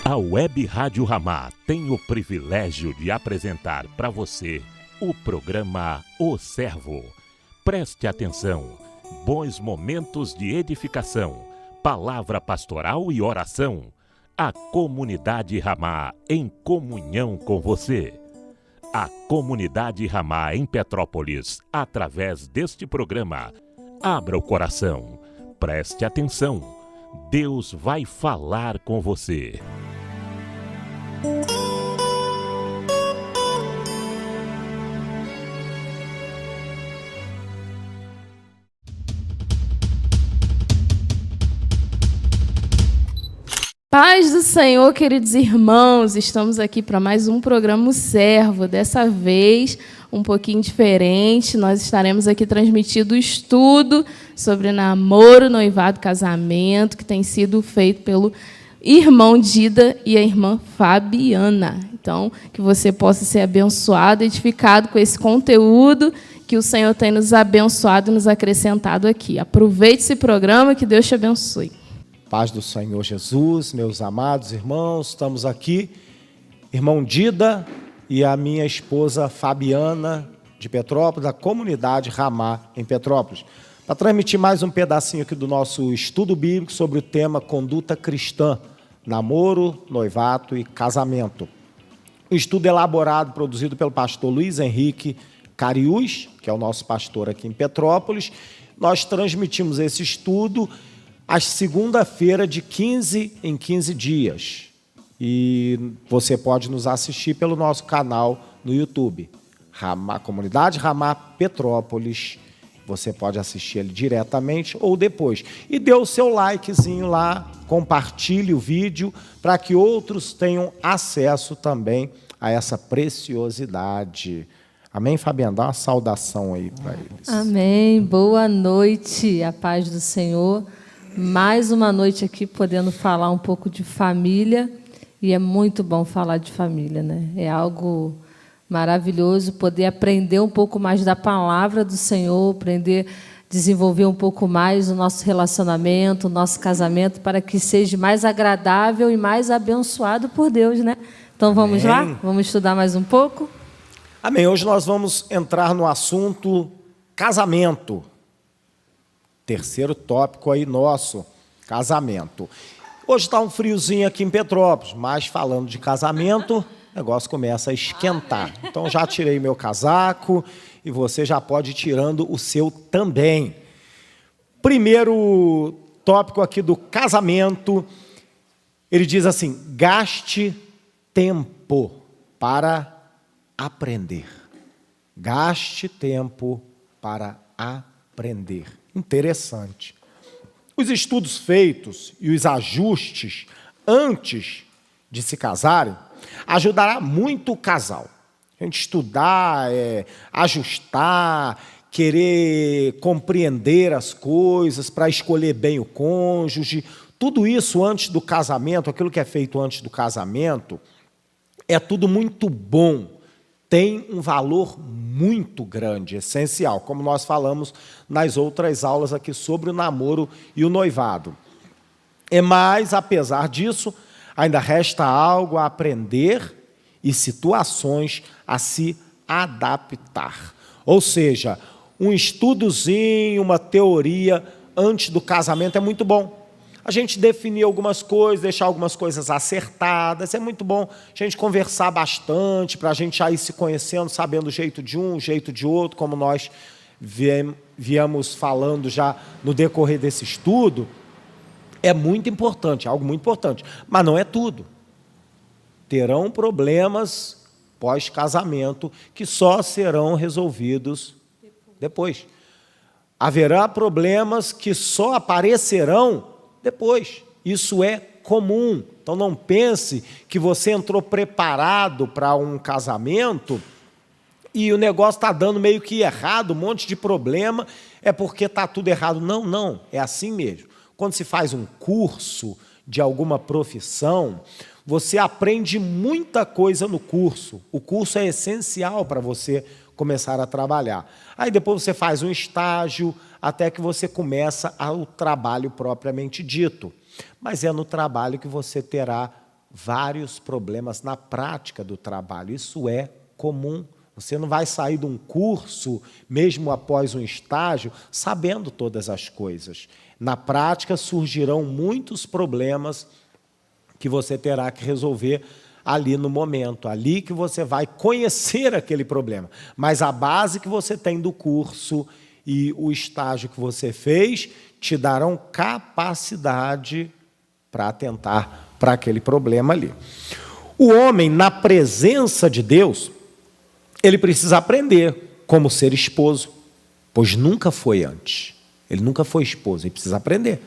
A Web Rádio Ramá tem o privilégio de apresentar para você o programa O Servo. Preste atenção, bons momentos de edificação, palavra pastoral e oração. A comunidade Ramá em comunhão com você. A comunidade Ramá em Petrópolis, através deste programa. Abra o coração, preste atenção. Deus vai falar com você. Paz do Senhor, queridos irmãos, estamos aqui para mais um programa O Servo. Dessa vez, um pouquinho diferente, nós estaremos aqui transmitindo o estudo sobre namoro, noivado, casamento, que tem sido feito pelo irmão Dida e a irmã Fabiana. Então, que você possa ser abençoado, edificado com esse conteúdo que o Senhor tem nos abençoado e nos acrescentado aqui. Aproveite esse programa, que Deus te abençoe. Paz do Senhor Jesus, meus amados irmãos, estamos aqui, irmão Dida e a minha esposa Fabiana, de Petrópolis, da comunidade Ramá, em Petrópolis, para transmitir mais um pedacinho aqui do nosso estudo bíblico sobre o tema conduta cristã, namoro, noivado e casamento. Um estudo elaborado, produzido pelo pastor Luiz Henrique Cariús, que é o nosso pastor aqui em Petrópolis. Nós transmitimos esse estudo às segunda-feira, de 15 em 15 dias. E você pode nos assistir pelo nosso canal no YouTube, Ramá, Comunidade Ramá Petrópolis. Você pode assistir ele diretamente ou depois. E dê o seu likezinho lá, compartilhe o vídeo, para que outros tenham acesso também a essa preciosidade. Amém, Fabiana? Dá uma saudação aí para eles. Amém. Boa noite, a paz do Senhor. Mais uma noite aqui podendo falar um pouco de família, e é muito bom falar de família, né? É algo maravilhoso poder aprender um pouco mais da palavra do Senhor, aprender a desenvolver um pouco mais o nosso relacionamento, o nosso casamento, para que seja mais agradável e mais abençoado por Deus, né? Então vamos lá? Vamos estudar mais um pouco? Amém. Hoje nós vamos entrar no assunto casamento. Terceiro tópico aí nosso, casamento. Hoje está um friozinho aqui em Petrópolis, mas falando de casamento, o negócio começa a esquentar. Então já tirei meu casaco e você já pode ir tirando o seu também. Primeiro tópico aqui do casamento, ele diz assim: gaste tempo para aprender. Gaste tempo para aprender. Interessante. Os estudos feitos e os ajustes antes de se casarem ajudará muito o casal. A gente estudar, ajustar, querer compreender as coisas para escolher bem o cônjuge. Tudo isso antes do casamento, aquilo que é feito antes do casamento, é tudo muito bom. Tem um valor muito grande, essencial, como nós falamos nas outras aulas aqui sobre o namoro e o noivado. Mas, apesar disso, ainda resta algo a aprender e situações a se adaptar. Ou seja, um estudozinho, uma teoria antes do casamento é muito bom. A gente definir algumas coisas, deixar algumas coisas acertadas, é muito bom a gente conversar bastante, para a gente já ir se conhecendo, sabendo o jeito de um, o jeito de outro, como nós viemos falando já no decorrer desse estudo. É muito importante, algo muito importante, mas não é tudo. Terão problemas pós-casamento que só serão resolvidos depois. Haverá problemas que só aparecerão depois. Isso é comum. Então não pense que você entrou preparado para um casamento e o negócio está dando meio que errado, um monte de problema, é porque está tudo errado. Não, não, é assim mesmo. Quando se faz um curso de alguma profissão, você aprende muita coisa no curso. O curso é essencial para você começar a trabalhar. Aí depois você faz um estágio, até que você começa o trabalho propriamente dito. Mas é no trabalho que você terá vários problemas na prática do trabalho. Isso é comum. Você não vai sair de um curso, mesmo após um estágio, sabendo todas as coisas. Na prática, surgirão muitos problemas que você terá que resolver ali no momento, ali que você vai conhecer aquele problema. Mas a base que você tem do curso e o estágio que você fez te darão capacidade para atentar para aquele problema ali. O homem, na presença de Deus, ele precisa aprender como ser esposo, pois nunca foi antes. Ele nunca foi esposo, ele precisa aprender.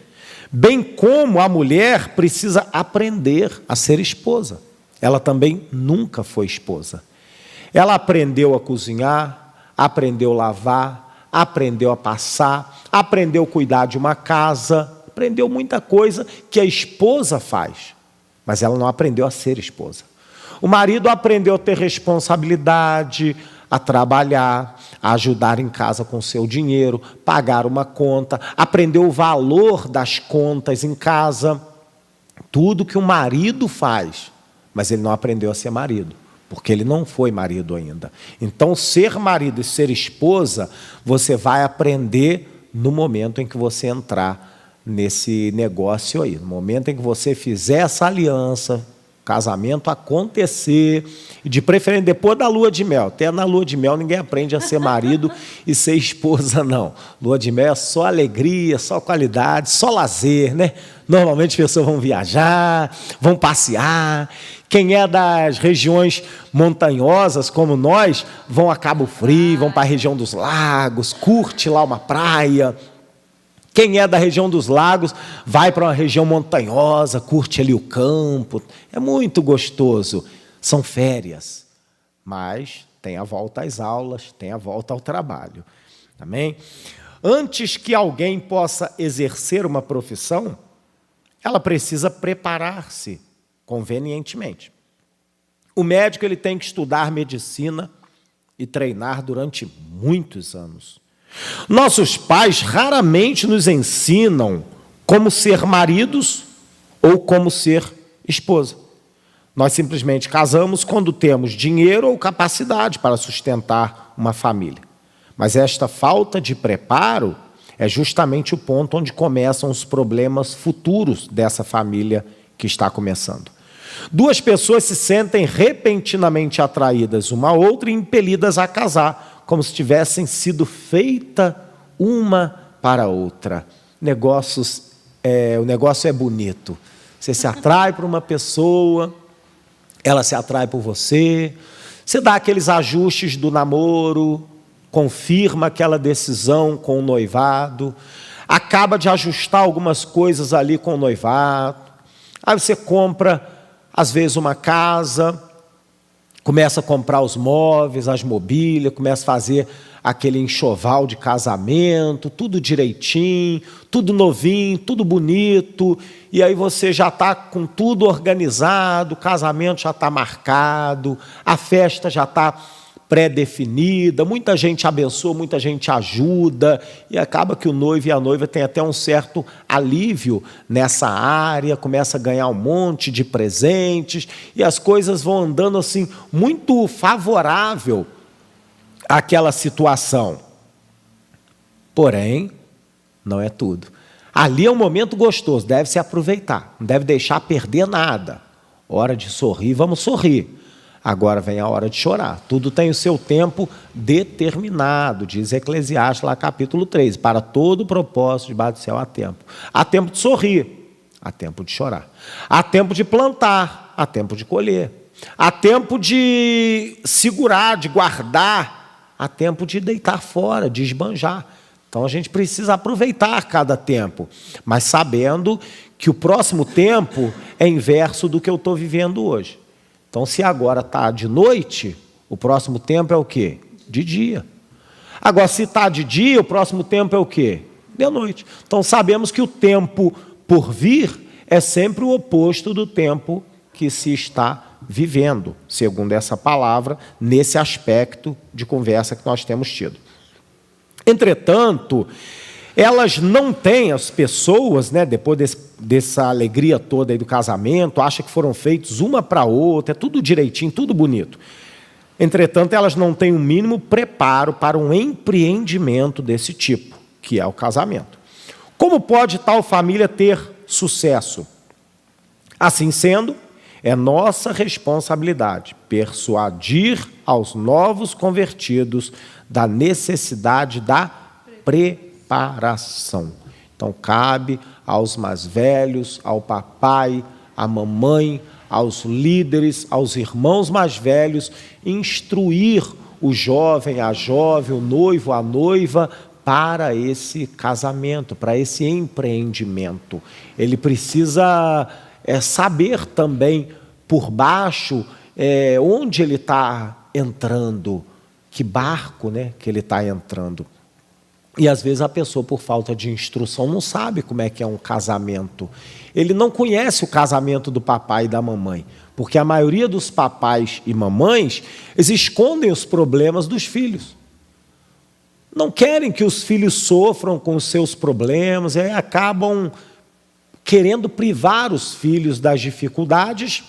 Bem como a mulher precisa aprender a ser esposa. Ela também nunca foi esposa. Ela aprendeu a cozinhar, aprendeu a lavar, aprendeu a passar, aprendeu a cuidar de uma casa, aprendeu muita coisa que a esposa faz, mas ela não aprendeu a ser esposa. O marido aprendeu a ter responsabilidade, a trabalhar, a ajudar em casa com o seu dinheiro, pagar uma conta, aprendeu o valor das contas em casa, tudo que o marido faz, mas ele não aprendeu a ser marido, porque ele não foi marido ainda. Então, ser marido e ser esposa, você vai aprender no momento em que você entrar nesse negócio aí, no momento em que você fizer essa aliança, casamento acontecer, e de preferência depois da lua de mel. Até na lua de mel ninguém aprende a ser marido e ser esposa, não. Lua de mel é só alegria, só qualidade, só lazer, né? Normalmente as pessoas vão viajar, vão passear. Quem é das regiões montanhosas, como nós, vão a Cabo Frio, vão para a região dos lagos, curte lá uma praia. Quem é da região dos lagos, vai para uma região montanhosa, curte ali o campo. É muito gostoso. São férias. Mas tem a volta às aulas, tem a volta ao trabalho. Amém? Antes que alguém possa exercer uma profissão, ela precisa preparar-se convenientemente. O médico ele tem que estudar medicina e treinar durante muitos anos. Nossos pais raramente nos ensinam como ser maridos ou como ser esposa. Nós simplesmente casamos quando temos dinheiro ou capacidade para sustentar uma família. Mas esta falta de preparo é justamente o ponto onde começam os problemas futuros dessa família que está começando. Duas pessoas se sentem repentinamente atraídas uma à outra e impelidas a casar, como se tivessem sido feitas uma para a outra. O negócio é bonito. Você se atrai por uma pessoa, ela se atrai por você, você dá aqueles ajustes do namoro, confirma aquela decisão com o noivado, acaba de ajustar algumas coisas ali com o noivado, aí você compra, às vezes, uma casa, começa a comprar os móveis, as mobílias, começa a fazer aquele enxoval de casamento, tudo direitinho, tudo novinho, tudo bonito, e aí você já está com tudo organizado, o casamento já está marcado, a festa já está pré-definida, muita gente abençoa, muita gente ajuda, e acaba que o noivo e a noiva têm até um certo alívio nessa área, começa a ganhar um monte de presentes, e as coisas vão andando assim, muito favorável àquela situação. Porém, não é tudo. Ali é um momento gostoso, deve se aproveitar, não deve deixar perder nada. Hora de sorrir, vamos sorrir. Agora vem a hora de chorar. Tudo tem o seu tempo determinado, diz Eclesiastes, lá capítulo 3. Para todo propósito debaixo do céu há tempo. Há tempo de sorrir, há tempo de chorar. Há tempo de plantar, há tempo de colher. Há tempo de segurar, de guardar. Há tempo de deitar fora, de esbanjar. Então a gente precisa aproveitar cada tempo, mas sabendo que o próximo tempo é inverso do que eu estou vivendo hoje. Então, se agora está de noite, o próximo tempo é o quê? De dia. Agora, se está de dia, o próximo tempo é o quê? De noite. Então, sabemos que o tempo por vir é sempre o oposto do tempo que se está vivendo, segundo essa palavra, nesse aspecto de conversa que nós temos tido. Entretanto, Elas não têm, as pessoas, né, depois dessa alegria toda aí do casamento, acham que foram feitos uma para a outra, é tudo direitinho, tudo bonito. Entretanto, elas não têm o mínimo preparo para um empreendimento desse tipo, que é o casamento. Como pode tal família ter sucesso? Assim sendo, é nossa responsabilidade persuadir aos novos convertidos da necessidade da preparação. Então, cabe aos mais velhos, ao papai, à mamãe, aos líderes, aos irmãos mais velhos, instruir o jovem, a jovem, o noivo, a noiva, para esse casamento, para esse empreendimento. Ele precisa saber também, por baixo, onde ele está entrando, que barco, né, que ele está entrando. E, às vezes, a pessoa, por falta de instrução, não sabe como é que é um casamento. Ele não conhece o casamento do papai e da mamãe, porque a maioria dos papais e mamães, eles escondem os problemas dos filhos. Não querem que os filhos sofram com os seus problemas, e aí acabam querendo privar os filhos das dificuldades,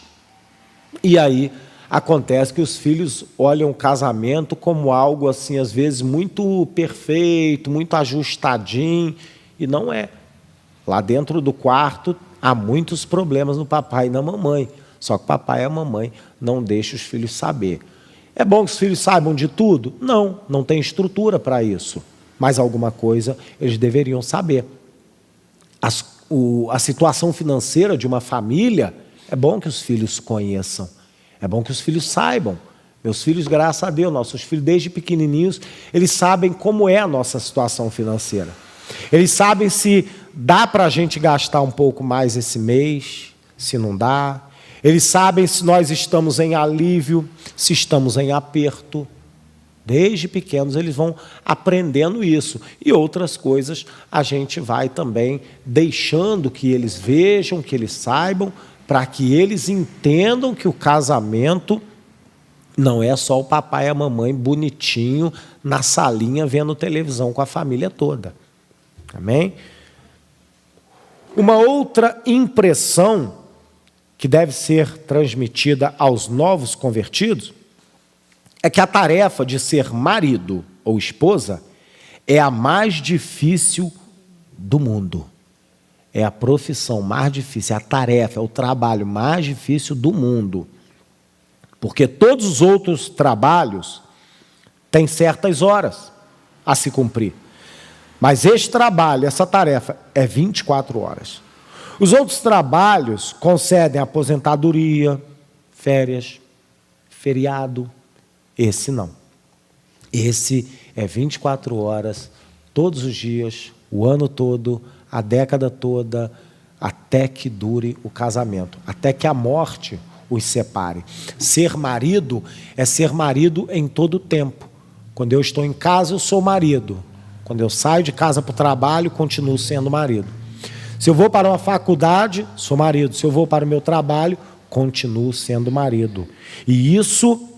e aí acontece que os filhos olham o casamento como algo assim, às vezes, muito perfeito, muito ajustadinho, e não é. Lá dentro do quarto há muitos problemas no papai e na mamãe, só que o papai e a mamãe não deixam os filhos saber. É bom que os filhos saibam de tudo? Não, não tem estrutura para isso, mas alguma coisa eles deveriam saber. A situação financeira de uma família, é bom que os filhos conheçam. É bom que os filhos saibam. Meus filhos, graças a Deus, nossos filhos, desde pequenininhos, eles sabem como é a nossa situação financeira. Eles sabem se dá para a gente gastar um pouco mais esse mês, se não dá. Eles sabem se nós estamos em alívio, se estamos em aperto. Desde pequenos eles vão aprendendo isso. E outras coisas a gente vai também deixando que eles vejam, que eles saibam, para que eles entendam que o casamento não é só o papai e a mamãe bonitinho na salinha vendo televisão com a família toda. Amém? Uma outra impressão que deve ser transmitida aos novos convertidos é que a tarefa de ser marido ou esposa é a mais difícil do mundo. É a profissão mais difícil, é a tarefa, é o trabalho mais difícil do mundo. Porque todos os outros trabalhos têm certas horas a se cumprir. Mas este trabalho, essa tarefa, é 24 horas. Os outros trabalhos concedem aposentadoria, férias, feriado. Esse não. Esse é 24 horas, todos os dias, o ano todo, a década toda, até que dure o casamento, até que a morte os separe. Ser marido é ser marido em todo o tempo. Quando eu estou em casa, eu sou marido. Quando eu saio de casa para o trabalho, continuo sendo marido. Se eu vou para uma faculdade, sou marido. Se eu vou para o meu trabalho, continuo sendo marido. E isso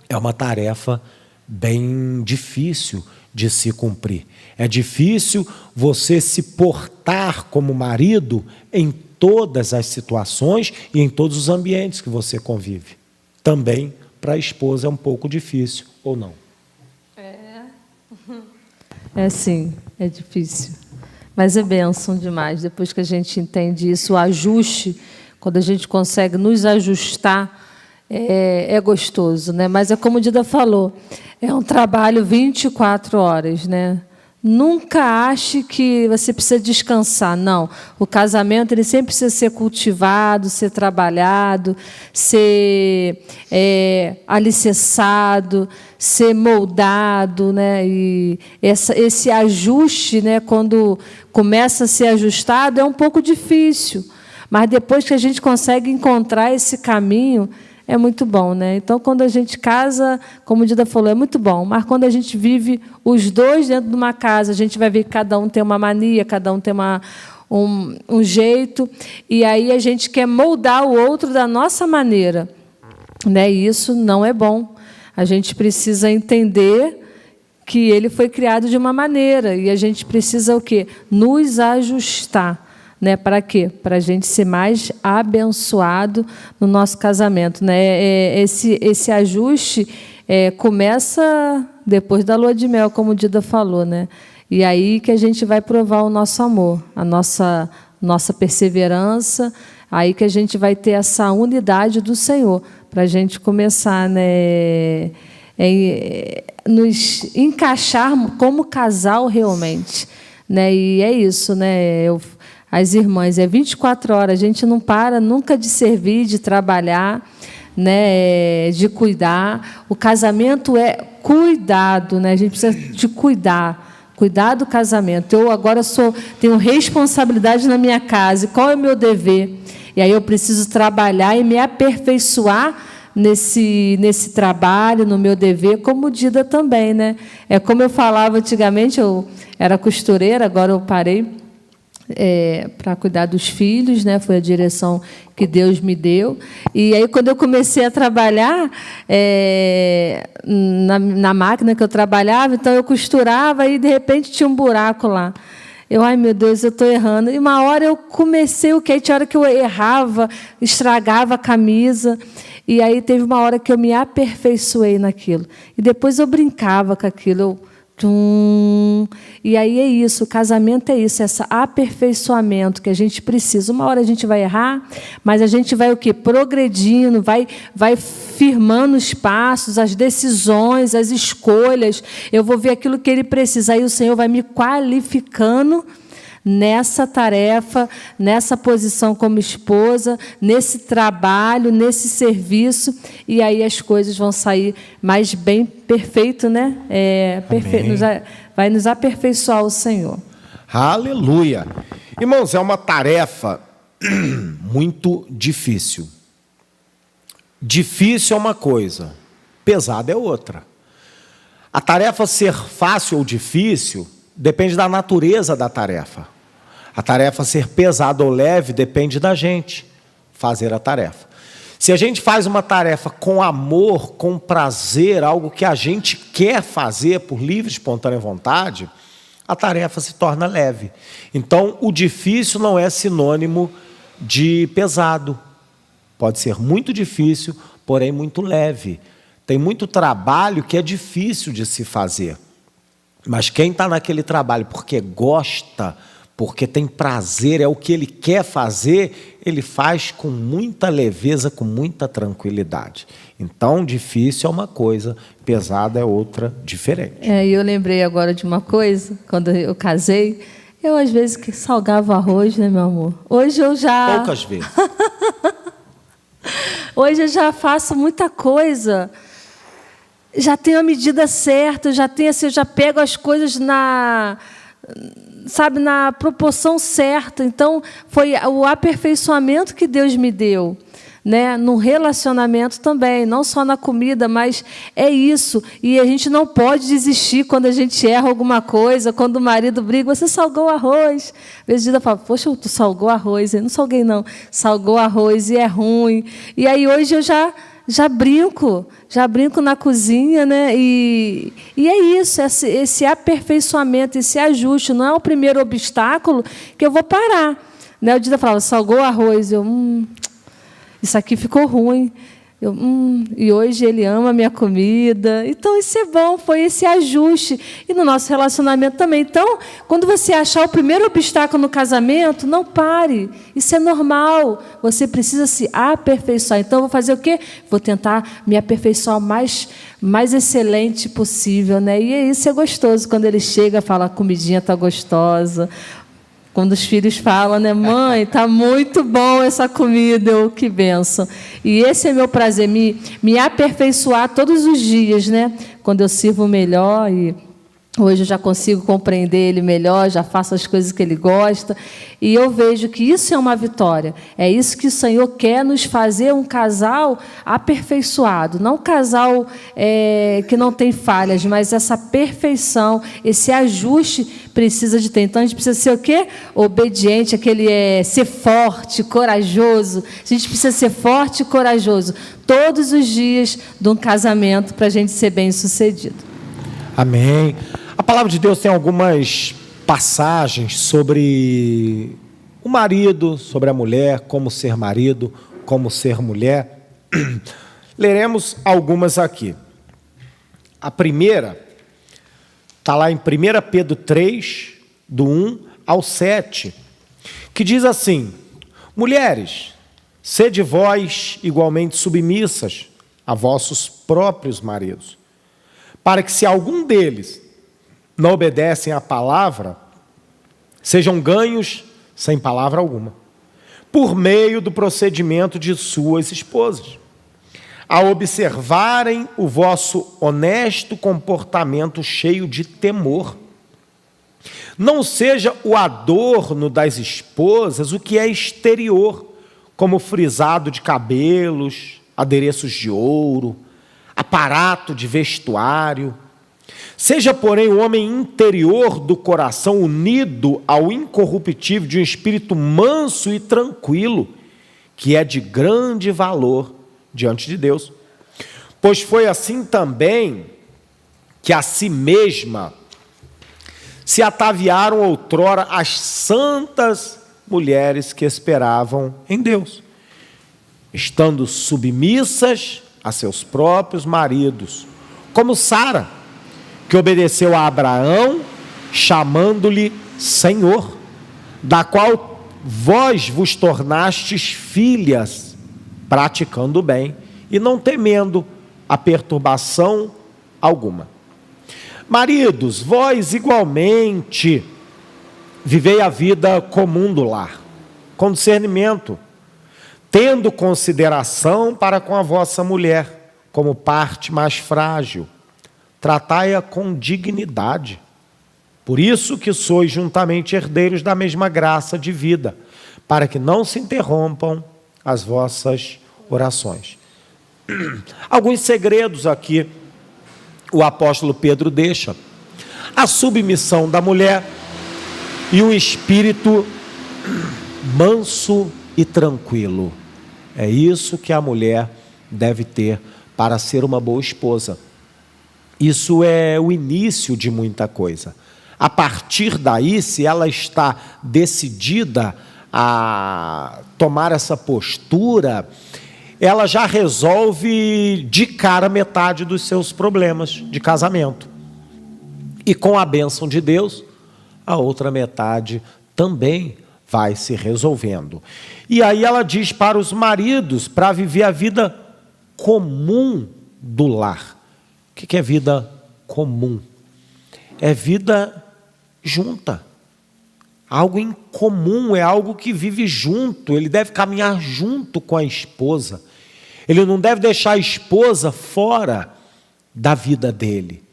é uma tarefa bem difícil de se cumprir. É difícil você se portar como marido em todas as situações e em todos os ambientes que você convive. Também para a esposa é um pouco difícil, ou não? É sim, é difícil. Mas é bênção demais. Depois que a gente entende isso, o ajuste, quando a gente consegue nos ajustar, é gostoso, né? Mas é como o Dida falou, é um trabalho 24 horas, né? Nunca ache que você precisa descansar, não. O casamento ele sempre precisa ser cultivado, ser trabalhado, ser alicerçado, ser moldado, né? E esse ajuste, né, quando começa a ser ajustado, é um pouco difícil. Mas depois que a gente consegue encontrar esse caminho, é muito bom, né? Então, quando a gente casa, como o Dida falou, é muito bom. Mas quando a gente vive os dois dentro de uma casa, a gente vai ver que cada um tem uma mania, cada um tem um jeito, e aí a gente quer moldar o outro da nossa maneira, né? E isso não é bom. A gente precisa entender que ele foi criado de uma maneira, e a gente precisa o quê? Nos ajustar. Né? Para quê? Para a gente ser mais abençoado no nosso casamento. Né? Esse ajuste começa depois da lua de mel, como o Dida falou. Né? E aí que a gente vai provar o nosso amor, a nossa perseverança, aí que a gente vai ter essa unidade do Senhor, para a gente começar, né, nos encaixar como casal realmente. Né? E é isso, né? As irmãs, 24 horas, a gente não para nunca de servir, de trabalhar, né, de cuidar. O casamento é cuidado, né? A gente precisa de cuidar do casamento. Eu agora tenho responsabilidade na minha casa, e qual é o meu dever? E aí eu preciso trabalhar e me aperfeiçoar nesse trabalho, no meu dever, como Dida também. Né? É como eu falava antigamente, eu era costureira, agora eu parei, para cuidar dos filhos, né? Foi a direção que Deus me deu. E aí, quando eu comecei a trabalhar na máquina que eu trabalhava, então eu costurava e, de repente, tinha um buraco lá. Ai, meu Deus, eu estou errando. E uma hora eu comecei tinha hora que eu errava, estragava a camisa. E aí teve uma hora que eu me aperfeiçoei naquilo. E depois eu brincava com aquilo, E aí é isso, o casamento é isso, esse aperfeiçoamento que a gente precisa. Uma hora a gente vai errar, mas a gente vai o quê? Progredindo, vai firmando os passos, as decisões, as escolhas. Eu vou ver aquilo que ele precisa. Aí o Senhor vai me qualificando nessa tarefa, nessa posição como esposa, nesse trabalho, nesse serviço, e aí as coisas vão sair mais bem perfeito, né? Vai nos aperfeiçoar o Senhor. Aleluia! Irmãos, é uma tarefa muito difícil. Difícil é uma coisa, pesada é outra. A tarefa ser fácil ou difícil depende da natureza da tarefa. A tarefa ser pesada ou leve depende da gente fazer a tarefa. Se a gente faz uma tarefa com amor, com prazer, algo que a gente quer fazer por livre e espontânea vontade, a tarefa se torna leve. Então, o difícil não é sinônimo de pesado. Pode ser muito difícil, porém muito leve. Tem muito trabalho que é difícil de se fazer. Mas quem está naquele trabalho porque gosta, porque tem prazer, é o que ele quer fazer, ele faz com muita leveza, com muita tranquilidade. Então, difícil é uma coisa, pesada é outra, diferente. Eu lembrei agora de uma coisa, quando eu casei, eu às vezes salgava o arroz, né, meu amor? Hoje eu já... Poucas vezes. Hoje eu já faço muita coisa, já tenho a medida certa, eu já pego as coisas na proporção certa. Então, foi o aperfeiçoamento que Deus me deu, né? No relacionamento também, não só na comida, mas é isso. E a gente não pode desistir quando a gente erra alguma coisa, quando o marido briga, você salgou o arroz. Às vezes Dida fala, poxa, tu salgou arroz. Eu não salguei, não. Salgou arroz e é ruim. E aí hoje eu já brinco na cozinha, né? E é isso, esse aperfeiçoamento, esse ajuste, não é o primeiro obstáculo que eu vou parar. Né? O Dida falava, salgou o arroz, isso aqui ficou ruim. E hoje ele ama a minha comida. Então, isso é bom, foi esse ajuste. E no nosso relacionamento também. Então, quando você achar o primeiro obstáculo no casamento, não pare. Isso é normal. Você precisa se aperfeiçoar. Então, eu vou fazer o quê? Vou tentar me aperfeiçoar o mais excelente possível. Né? E isso é gostoso. Quando ele chega e fala, a comidinha está gostosa. Quando os filhos falam, né, mãe, está muito bom essa comida, que bênção. E esse é meu prazer, me aperfeiçoar todos os dias, né? Quando eu sirvo melhor e hoje eu já consigo compreender ele melhor, já faço as coisas que ele gosta. E eu vejo que isso é uma vitória. É isso que o Senhor quer nos fazer, um casal aperfeiçoado. Não um casal que não tem falhas, mas essa perfeição, esse ajuste precisa de ter. Então, a gente precisa ser o quê? Obediente, ser forte, corajoso. A gente precisa ser forte e corajoso todos os dias de um casamento para a gente ser bem-sucedido. Amém. A palavra de Deus tem algumas passagens sobre o marido, sobre a mulher, como ser marido, como ser mulher. Leremos algumas aqui. A primeira está lá em 1 Pedro 3, do 1 ao 7, que diz assim: mulheres, sede vós igualmente submissas a vossos próprios maridos, para que, se algum deles não obedecem à palavra, sejam ganhos sem palavra alguma, por meio do procedimento de suas esposas, a observarem o vosso honesto comportamento cheio de temor. Não seja o adorno das esposas o que é exterior, como frisado de cabelos, adereços de ouro, aparato de vestuário. Seja, porém, o homem interior do coração unido ao incorruptível de um espírito manso e tranquilo, que é de grande valor diante de Deus. Pois foi assim também que a si mesma se ataviaram outrora as santas mulheres que esperavam em Deus, estando submissas a seus próprios maridos, como Sara, que obedeceu a Abraão, chamando-lhe Senhor, da qual vós vos tornastes filhas, praticando o bem e não temendo a perturbação alguma. Maridos, vós igualmente vivei a vida comum do lar, com discernimento, tendo consideração para com a vossa mulher, como parte mais frágil, tratai-a com dignidade. Por isso que sois juntamente herdeiros da mesma graça de vida, para que não se interrompam as vossas orações. Alguns segredos aqui o apóstolo Pedro deixa: a submissão da mulher e um espírito manso e tranquilo. É isso que a mulher deve ter para ser uma boa esposa. Isso é o início de muita coisa. A partir daí, se ela está decidida a tomar essa postura, ela já resolve de cara metade dos seus problemas de casamento. E com a bênção de Deus, a outra metade também vai se resolvendo. E aí ela diz para os maridos, para viver a vida comum do lar. O que é vida comum? É vida junta. Algo em comum, é algo que vive junto. Ele deve caminhar junto com a esposa. Ele não deve deixar a esposa fora da vida dele.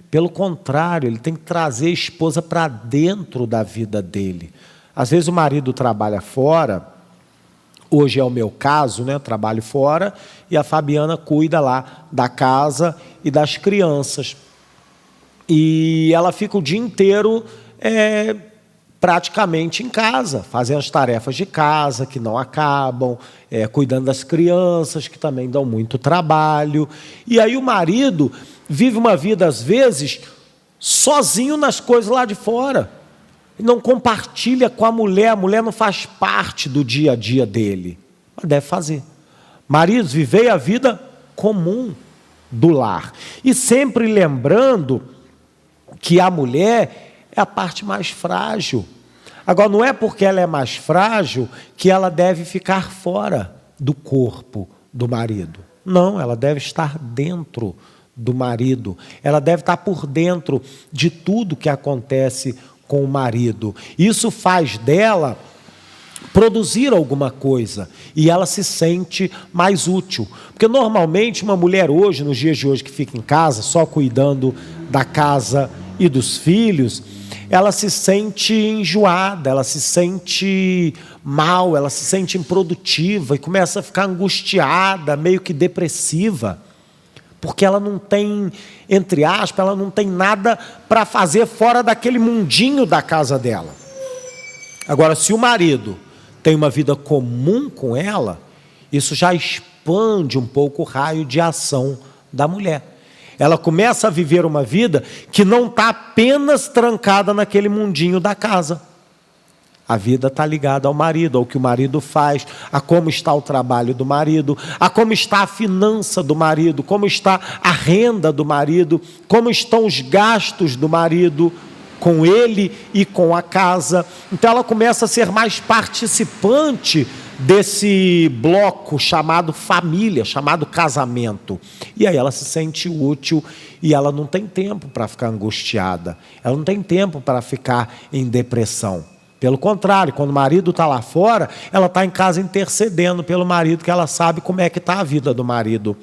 Pelo contrário, ele tem que trazer a esposa para dentro da vida dele. Às vezes o marido trabalha fora, hoje é o meu caso, né? Eu trabalho fora e a Fabiana cuida lá da casa e das crianças. E ela fica o dia inteiro praticamente em casa, fazendo as tarefas de casa que não acabam, cuidando das crianças que também dão muito trabalho. E aí o marido vive uma vida, às vezes, sozinho nas coisas lá de fora. E não compartilha com a mulher não faz parte do dia a dia dele. Mas deve fazer. Maridos, vivei a vida comum do lar. E sempre lembrando que a mulher é a parte mais frágil. Agora, não é porque ela é mais frágil que ela deve ficar fora do corpo do marido. Não, ela deve estar dentro do marido. Ela deve estar por dentro de tudo que acontece com o marido. Isso faz dela produzir alguma coisa e ela se sente mais útil. Porque normalmente uma mulher hoje, nos dias de hoje, que fica em casa só cuidando da casa e dos filhos, ela se sente enjoada, ela se sente mal, ela se sente improdutiva e começa a ficar angustiada, meio que depressiva, porque ela não tem, entre aspas, ela não tem nada para fazer fora daquele mundinho da casa dela. Agora, se o marido tem uma vida comum com ela, isso já expande um pouco o raio de ação da mulher. Ela começa a viver uma vida que não está apenas trancada naquele mundinho da casa. A vida está ligada ao marido, ao que o marido faz, a como está o trabalho do marido, a como está a finança do marido, como está a renda do marido, como estão os gastos do marido com ele e com a casa. Então ela começa a ser mais participante desse bloco chamado família, chamado casamento. E aí ela se sente útil e ela não tem tempo para ficar angustiada, ela não tem tempo para ficar em depressão. Pelo contrário, quando o marido está lá fora, ela está em casa intercedendo pelo marido, que ela sabe como é que está a vida do marido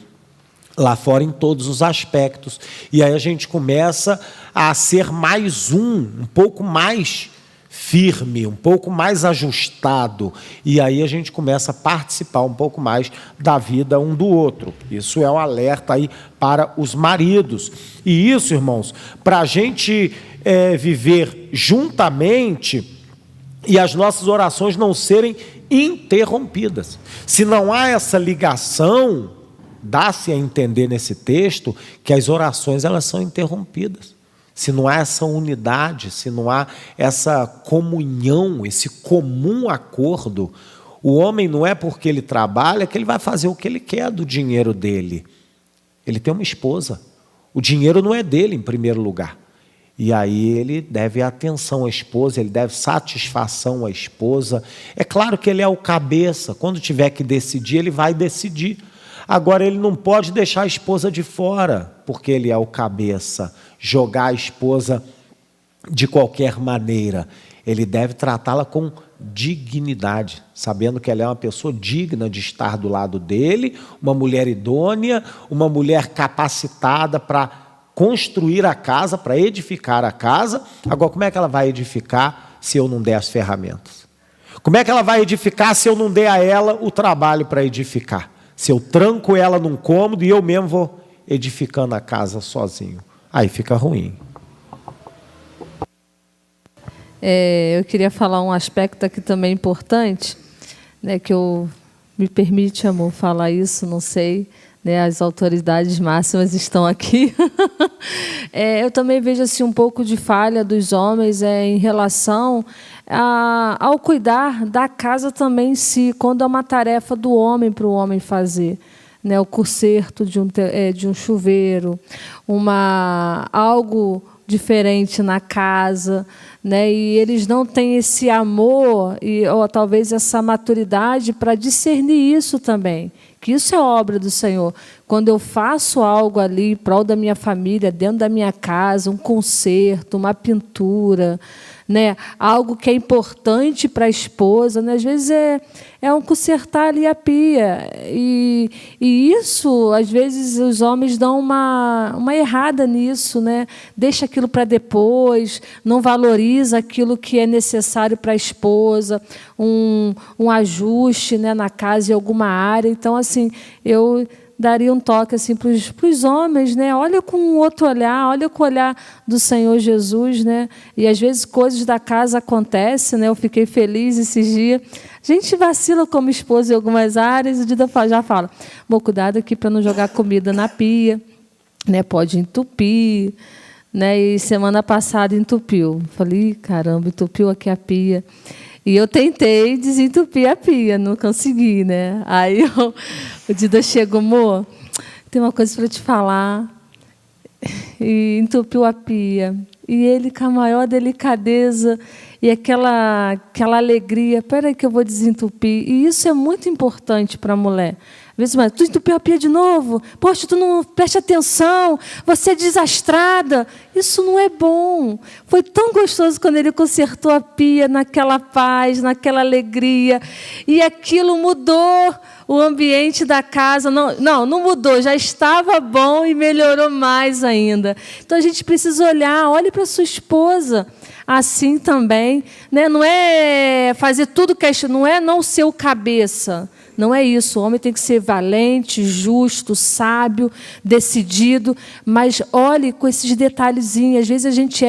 lá fora em todos os aspectos. E aí a gente começa a ser mais um pouco mais firme, um pouco mais ajustado. E aí a gente começa a participar um pouco mais da vida um do outro. Isso é um alerta aí para os maridos. E isso, irmãos, para a gente viver juntamente e as nossas orações não serem interrompidas. Se não há essa ligação, dá-se a entender nesse texto que as orações elas são interrompidas. Se não há essa unidade, se não há essa comunhão, esse comum acordo, o homem não é porque ele trabalha que ele vai fazer o que ele quer do dinheiro dele. Ele tem uma esposa. O dinheiro não é dele em primeiro lugar. E aí ele deve atenção à esposa, ele deve satisfação à esposa. É claro que ele é o cabeça, quando tiver que decidir, ele vai decidir. Agora ele não pode deixar a esposa de fora, porque ele é o cabeça, jogar a esposa de qualquer maneira. Ele deve tratá-la com dignidade, sabendo que ela é uma pessoa digna de estar do lado dele, uma mulher idônea, uma mulher capacitada para construir a casa, para edificar a casa. Agora, como é que ela vai edificar se eu não der as ferramentas? Como é que ela vai edificar se eu não der a ela o trabalho para edificar? Se eu tranco ela num cômodo e eu mesmo vou edificando a casa sozinho. Aí fica ruim. Eu queria falar um aspecto aqui também importante, né, que me permite, amor, falar isso, não sei, né, as autoridades máximas estão aqui. Eu também vejo assim, um pouco de falha dos homens em relação ao cuidar da casa também em si, quando é uma tarefa do homem para o homem fazer. Né, o conserto de um chuveiro, algo diferente na casa, né, e eles não têm esse amor ou talvez essa maturidade para discernir isso também, que isso é obra do Senhor. Quando eu faço algo ali em prol da minha família, dentro da minha casa, um conserto, uma pintura, né, algo que é importante para a esposa, né, às vezes é um consertar ali a pia. E isso, às vezes, os homens dão uma errada nisso, né? Deixa aquilo para depois, não valoriza aquilo que é necessário para a esposa, um ajuste, né, na casa em alguma área. Então, assim, eu daria um toque assim, para os homens, né? Olha com outro olhar, olha com o olhar do Senhor Jesus, né? E às vezes coisas da casa acontecem, né? Eu fiquei feliz esses dias. A gente vacila como esposa em algumas áreas, o Dida já fala, cuidado aqui para não jogar comida na pia, né? Pode entupir, né? E semana passada entupiu. Falei, caramba, entupiu aqui a pia. E eu tentei desentupir a pia, não consegui, né? Aí o Dida chegou, amor, tem uma coisa para te falar. E entupiu a pia. E ele, com a maior delicadeza e aquela alegria, espera aí que eu vou desentupir. E isso é muito importante para a mulher. Às vezes, mas tu entupiu a pia de novo? Poxa, tu não preste atenção, você é desastrada. Isso não é bom. Foi tão gostoso quando ele consertou a pia, naquela paz, naquela alegria. E aquilo mudou o ambiente da casa. Não mudou, já estava bom e melhorou mais ainda. Então, a gente precisa olhe para a sua esposa assim também. Né? Não é fazer tudo que não é não ser o cabeça. Não é isso. O homem tem que ser valente, justo, sábio, decidido, mas olhe com esses detalhezinhos. Às vezes a gente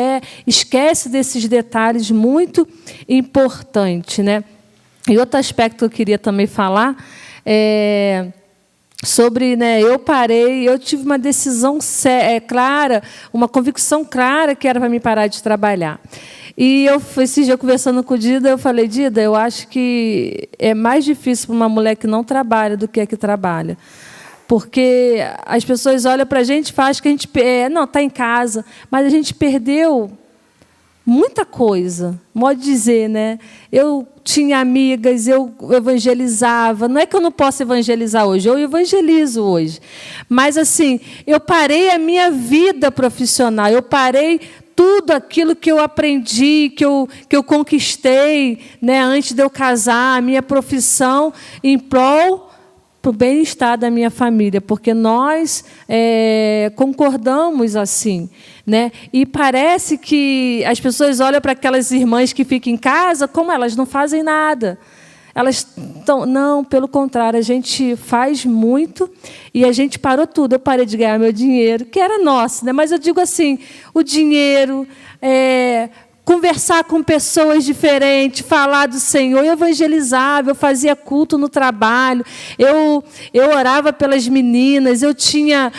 esquece desses detalhes muito importantes, né? E outro aspecto que eu queria também falar é sobre, né, eu tive uma decisão clara, uma convicção clara que era para mim parar de trabalhar. E esse dia, conversando com o Dida, eu falei, Dida, eu acho que é mais difícil para uma mulher que não trabalha do que a que trabalha. Porque as pessoas olham para a gente e acham que a gente não está em casa, mas a gente perdeu muita coisa, modo de dizer, né? Eu tinha amigas, eu evangelizava. Não é que eu não posso evangelizar hoje, eu evangelizo hoje. Mas, assim, eu parei a minha vida profissional, eu parei tudo aquilo que eu aprendi, que eu conquistei, né, antes de eu casar, a minha profissão, em prol para o bem-estar da minha família, porque nós concordamos assim, né? E parece que as pessoas olham para aquelas irmãs que ficam em casa, como elas não fazem nada. Elas estão... Não, pelo contrário, a gente faz muito e a gente parou tudo. Eu parei de ganhar meu dinheiro, que era nosso, né? Mas eu digo assim, o dinheiro... conversar com pessoas diferentes, falar do Senhor, eu evangelizava, eu fazia culto no trabalho, eu orava pelas meninas, eu tinha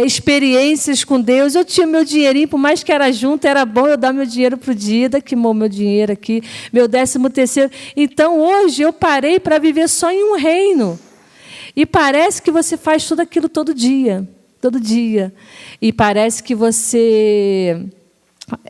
experiências com Deus, eu tinha meu dinheirinho, por mais que era junto, era bom eu dar meu dinheiro para o Dida, queimou meu dinheiro aqui, meu 13º. Então, hoje, eu parei para viver só em um reino. E parece que você faz tudo aquilo todo dia. E parece que você...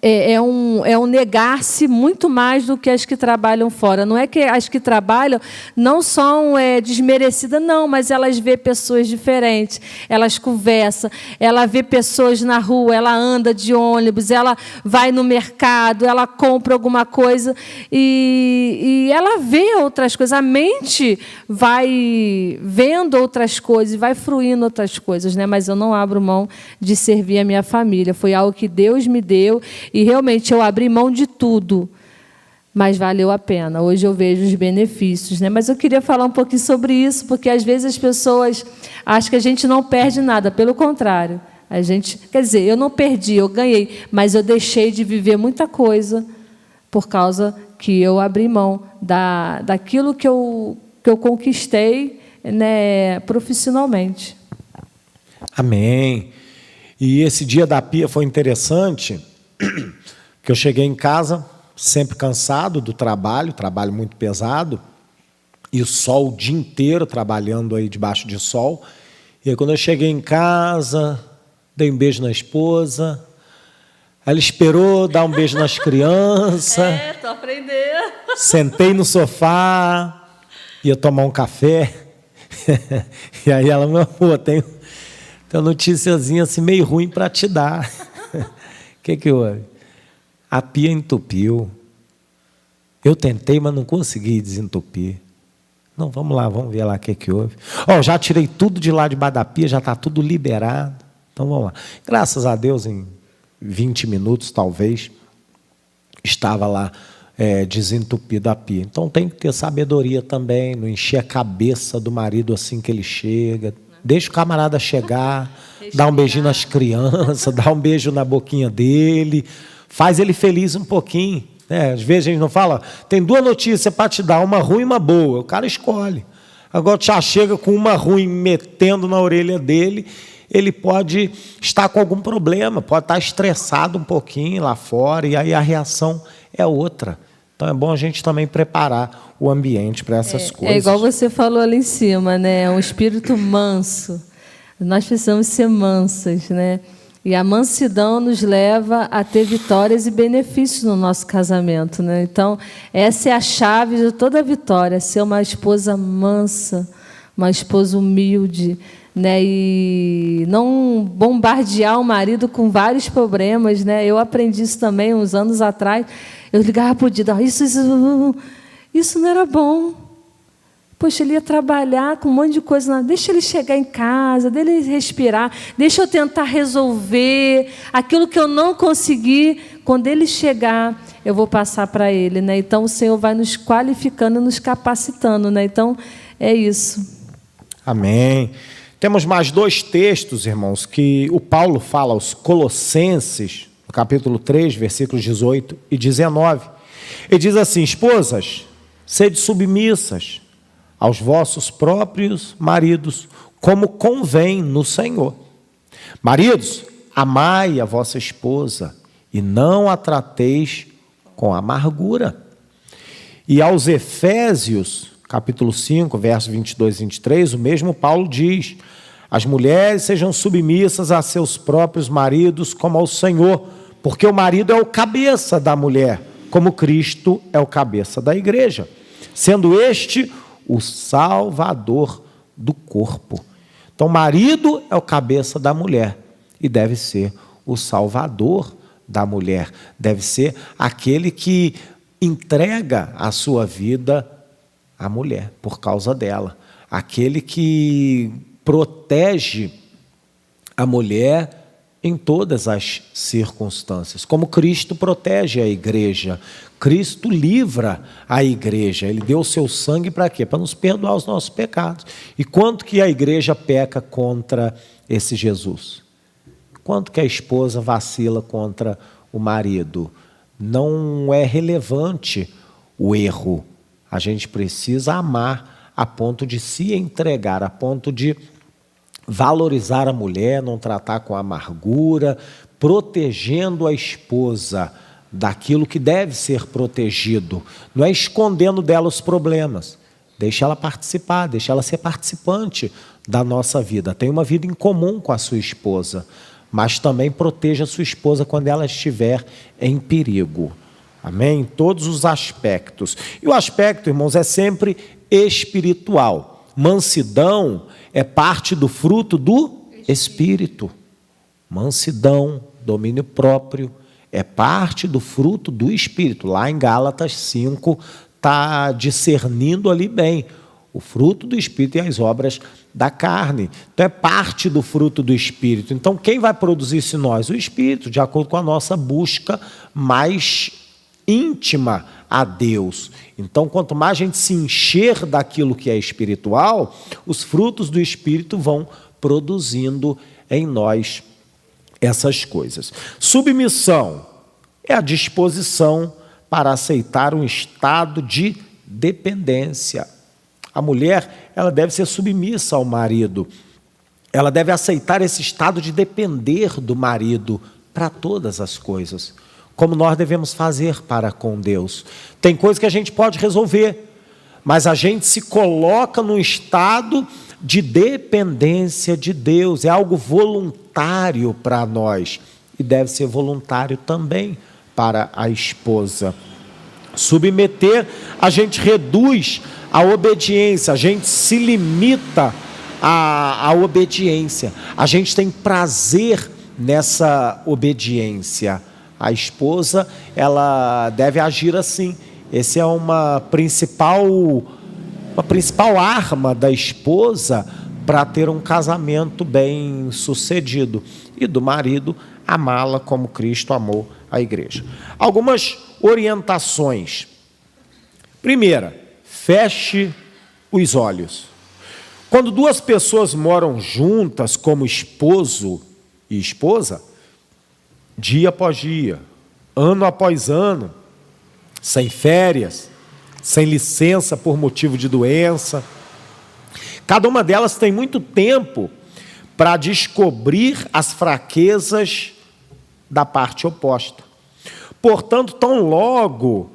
É um negar-se muito mais do que as que trabalham fora. Não é que as que trabalham não são desmerecidas, não, mas elas vê pessoas diferentes, elas conversam, ela vê pessoas na rua, ela anda de ônibus, ela vai no mercado, ela compra alguma coisa e ela vê outras coisas. A mente vai vendo outras coisas, vai fruindo outras coisas, né? Mas eu não abro mão de servir a minha família. Foi algo que Deus me deu. E, realmente, eu abri mão de tudo, mas valeu a pena. Hoje eu vejo os benefícios, né? Mas eu queria falar um pouquinho sobre isso, porque, às vezes, as pessoas acham que a gente não perde nada. Pelo contrário, a gente... Quer dizer, eu não perdi, eu ganhei, mas eu deixei de viver muita coisa por causa que eu abri mão daquilo que eu conquistei, né, profissionalmente. Amém. E esse dia da pia foi interessante, que eu cheguei em casa sempre cansado do trabalho muito pesado, e o sol o dia inteiro trabalhando aí debaixo de sol. E aí, quando eu cheguei em casa, dei um beijo na esposa, ela esperou dar um beijo nas crianças. Tô aprendendo. Sentei no sofá, ia tomar um café. E aí ela, meu amor, tem uma noticiazinha assim meio ruim para te dar. O que houve? A pia entupiu. Eu tentei, mas não consegui desentupir. Não, vamos lá, vamos ver lá o que houve. Já tirei tudo de lá debaixo da pia, já está tudo liberado. Então vamos lá. Graças a Deus, em 20 minutos, talvez, estava lá desentupida a pia. Então tem que ter sabedoria também, não encher a cabeça do marido assim que ele chega. Deixa o camarada chegar, dá um beijinho nas crianças, dá um beijo na boquinha dele, faz ele feliz um pouquinho. Né? Às vezes a gente não fala, tem 2 notícias para te dar, uma ruim e uma boa. O cara escolhe. Agora já chega com uma ruim metendo na orelha dele, ele pode estar com algum problema, pode estar estressado um pouquinho lá fora, e aí a reação é outra. Então é bom a gente também preparar o ambiente para essas coisas. É igual você falou ali em cima, né? Um espírito manso. Nós precisamos ser mansas, né? E a mansidão nos leva a ter vitórias e benefícios no nosso casamento, né? Então, essa é a chave de toda a vitória, ser uma esposa mansa, uma esposa humilde, né? E não bombardear o marido com vários problemas, né? Eu aprendi isso também uns anos atrás. Eu ligava para o Dida, isso não era bom. Poxa, ele ia trabalhar com um monte de coisa. Deixa ele chegar em casa, deixa ele respirar, deixa eu tentar resolver aquilo que eu não consegui. Quando ele chegar, eu vou passar para ele, né? Então, o Senhor vai nos qualificando e nos capacitando, né? Então, é isso. Amém. Temos mais 2 textos, irmãos, que o Paulo fala aos Colossenses, no capítulo 3, versículos 18 e 19. Ele diz assim: esposas, sede submissas aos vossos próprios maridos, como convém no Senhor. Maridos, amai a vossa esposa e não a trateis com amargura. E aos Efésios, capítulo 5, versos 22 e 23, o mesmo Paulo diz: as mulheres sejam submissas a seus próprios maridos como ao Senhor, porque o marido é o cabeça da mulher, como Cristo é o cabeça da igreja, sendo este o Salvador do corpo. Então, o marido é o cabeça da mulher e deve ser o Salvador da mulher, deve ser aquele que entrega a sua vida à mulher por causa dela, aquele que protege a mulher em todas as circunstâncias, como Cristo protege a igreja. Cristo livra a igreja, Ele deu o seu sangue para quê? Para nos perdoar os nossos pecados. E quanto que a igreja peca contra esse Jesus? Quanto que a esposa vacila contra o marido? Não é relevante o erro. A gente precisa amar a ponto de se entregar, a ponto de valorizar a mulher, não tratar com amargura, protegendo a esposa daquilo que deve ser protegido. Não é escondendo dela os problemas. Deixa ela participar, deixa ela ser participante da nossa vida. Tem uma vida em comum com a sua esposa, mas também proteja a sua esposa quando ela estiver em perigo. Amém? Em todos os aspectos. E o aspecto, irmãos, é sempre espiritual. Mansidão é parte do fruto do Espírito. Mansidão, domínio próprio, é parte do fruto do Espírito. Lá em Gálatas 5, está discernindo ali bem o fruto do Espírito e as obras da carne. Então, é parte do fruto do Espírito. Então, quem vai produzir isso em nós? O Espírito, de acordo com a nossa busca mais íntima a Deus. Então, quanto mais a gente se encher daquilo que é espiritual, os frutos do Espírito vão produzindo em nós essas coisas. Submissão é a disposição para aceitar um estado de dependência. A mulher, ela deve ser submissa ao marido. Ela deve aceitar esse estado de depender do marido para todas as coisas, como nós devemos fazer para com Deus. Tem coisas que a gente pode resolver, mas a gente se coloca num estado de dependência de Deus. É algo voluntário para nós e deve ser voluntário também para a esposa. Submeter, a gente reduz a obediência, a gente se limita à obediência. A gente tem prazer nessa obediência. A esposa, ela deve agir assim. Essa é uma principal arma da esposa para ter um casamento bem sucedido. E do marido, amá-la como Cristo amou a igreja. Algumas orientações. Primeira, feche os olhos. Quando duas pessoas moram juntas como esposo e esposa, dia após dia, ano após ano, sem férias, sem licença por motivo de doença. Cada uma delas tem muito tempo para descobrir as fraquezas da parte oposta. Portanto, tão logo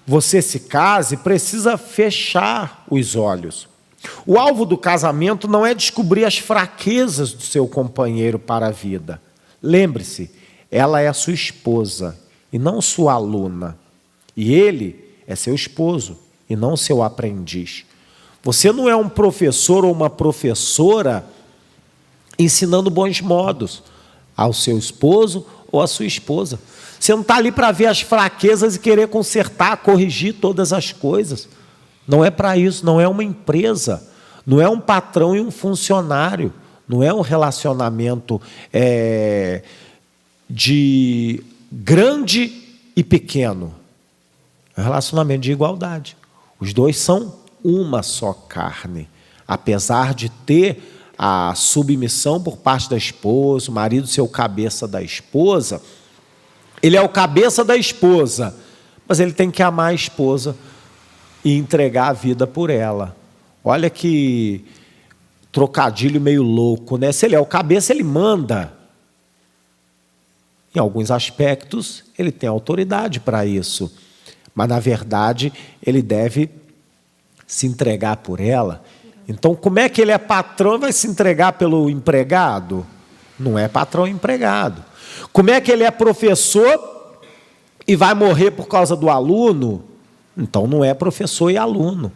você se case, precisa fechar os olhos. O alvo do casamento não é descobrir as fraquezas do seu companheiro para a vida. Lembre-se, ela é a sua esposa e não sua aluna. E ele é seu esposo e não seu aprendiz. Você não é um professor ou uma professora ensinando bons modos ao seu esposo ou à sua esposa. Você não está ali para ver as fraquezas e querer consertar, corrigir todas as coisas. Não é para isso, não é uma empresa, não é um patrão e um funcionário, não é um relacionamento de grande e pequeno. É um relacionamento de igualdade. Os dois são uma só carne. Apesar de ter a submissão por parte da esposa, o marido ser o cabeça da esposa, ele é o cabeça da esposa, mas ele tem que amar a esposa e entregar a vida por ela. Olha que trocadilho meio louco, né? Se ele é o cabeça, ele manda. Em alguns aspectos, ele tem autoridade para isso. Mas, na verdade, ele deve se entregar por ela. Então, como é que ele é patrão e vai se entregar pelo empregado? Não é patrão e empregado. Como é que ele é professor e vai morrer por causa do aluno? Então, não é professor e aluno.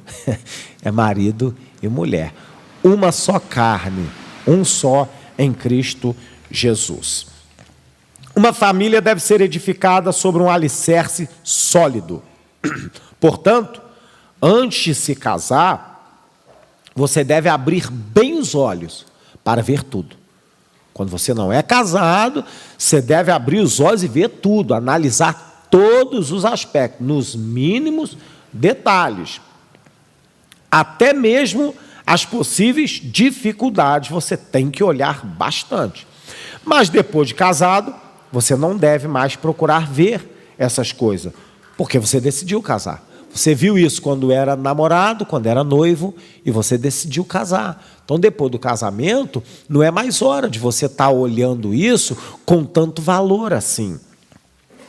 É marido e mulher. Uma só carne, um só em Cristo Jesus. Uma família deve ser edificada sobre um alicerce sólido. Portanto, antes de se casar, você deve abrir bem os olhos para ver tudo. Quando você não é casado, você deve abrir os olhos e ver tudo, analisar todos os aspectos, nos mínimos detalhes. Até mesmo as possíveis dificuldades você tem que olhar bastante. Mas depois de casado, você não deve mais procurar ver essas coisas, porque você decidiu casar. Você viu isso quando era namorado, quando era noivo, e você decidiu casar. Então, depois do casamento, não é mais hora de você estar olhando isso com tanto valor assim.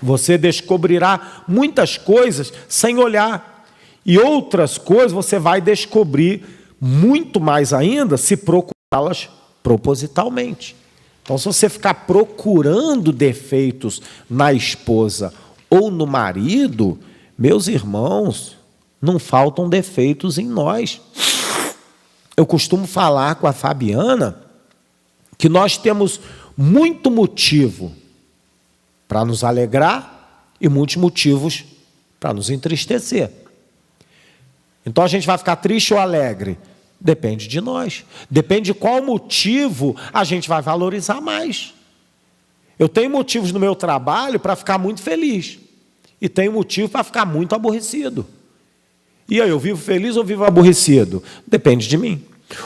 Você descobrirá muitas coisas sem olhar, e outras coisas você vai descobrir muito mais ainda se procurá-las propositalmente. Então, se você ficar procurando defeitos na esposa ou no marido, meus irmãos, não faltam defeitos em nós. Eu costumo falar com a Fabiana que nós temos muito motivo para nos alegrar e muitos motivos para nos entristecer. Então, a gente vai ficar triste ou alegre? Depende de nós. Depende de qual motivo a gente vai valorizar mais. Eu tenho motivos no meu trabalho para ficar muito feliz. E tenho motivo para ficar muito aborrecido. E aí, eu vivo feliz ou vivo aborrecido? Depende de mim.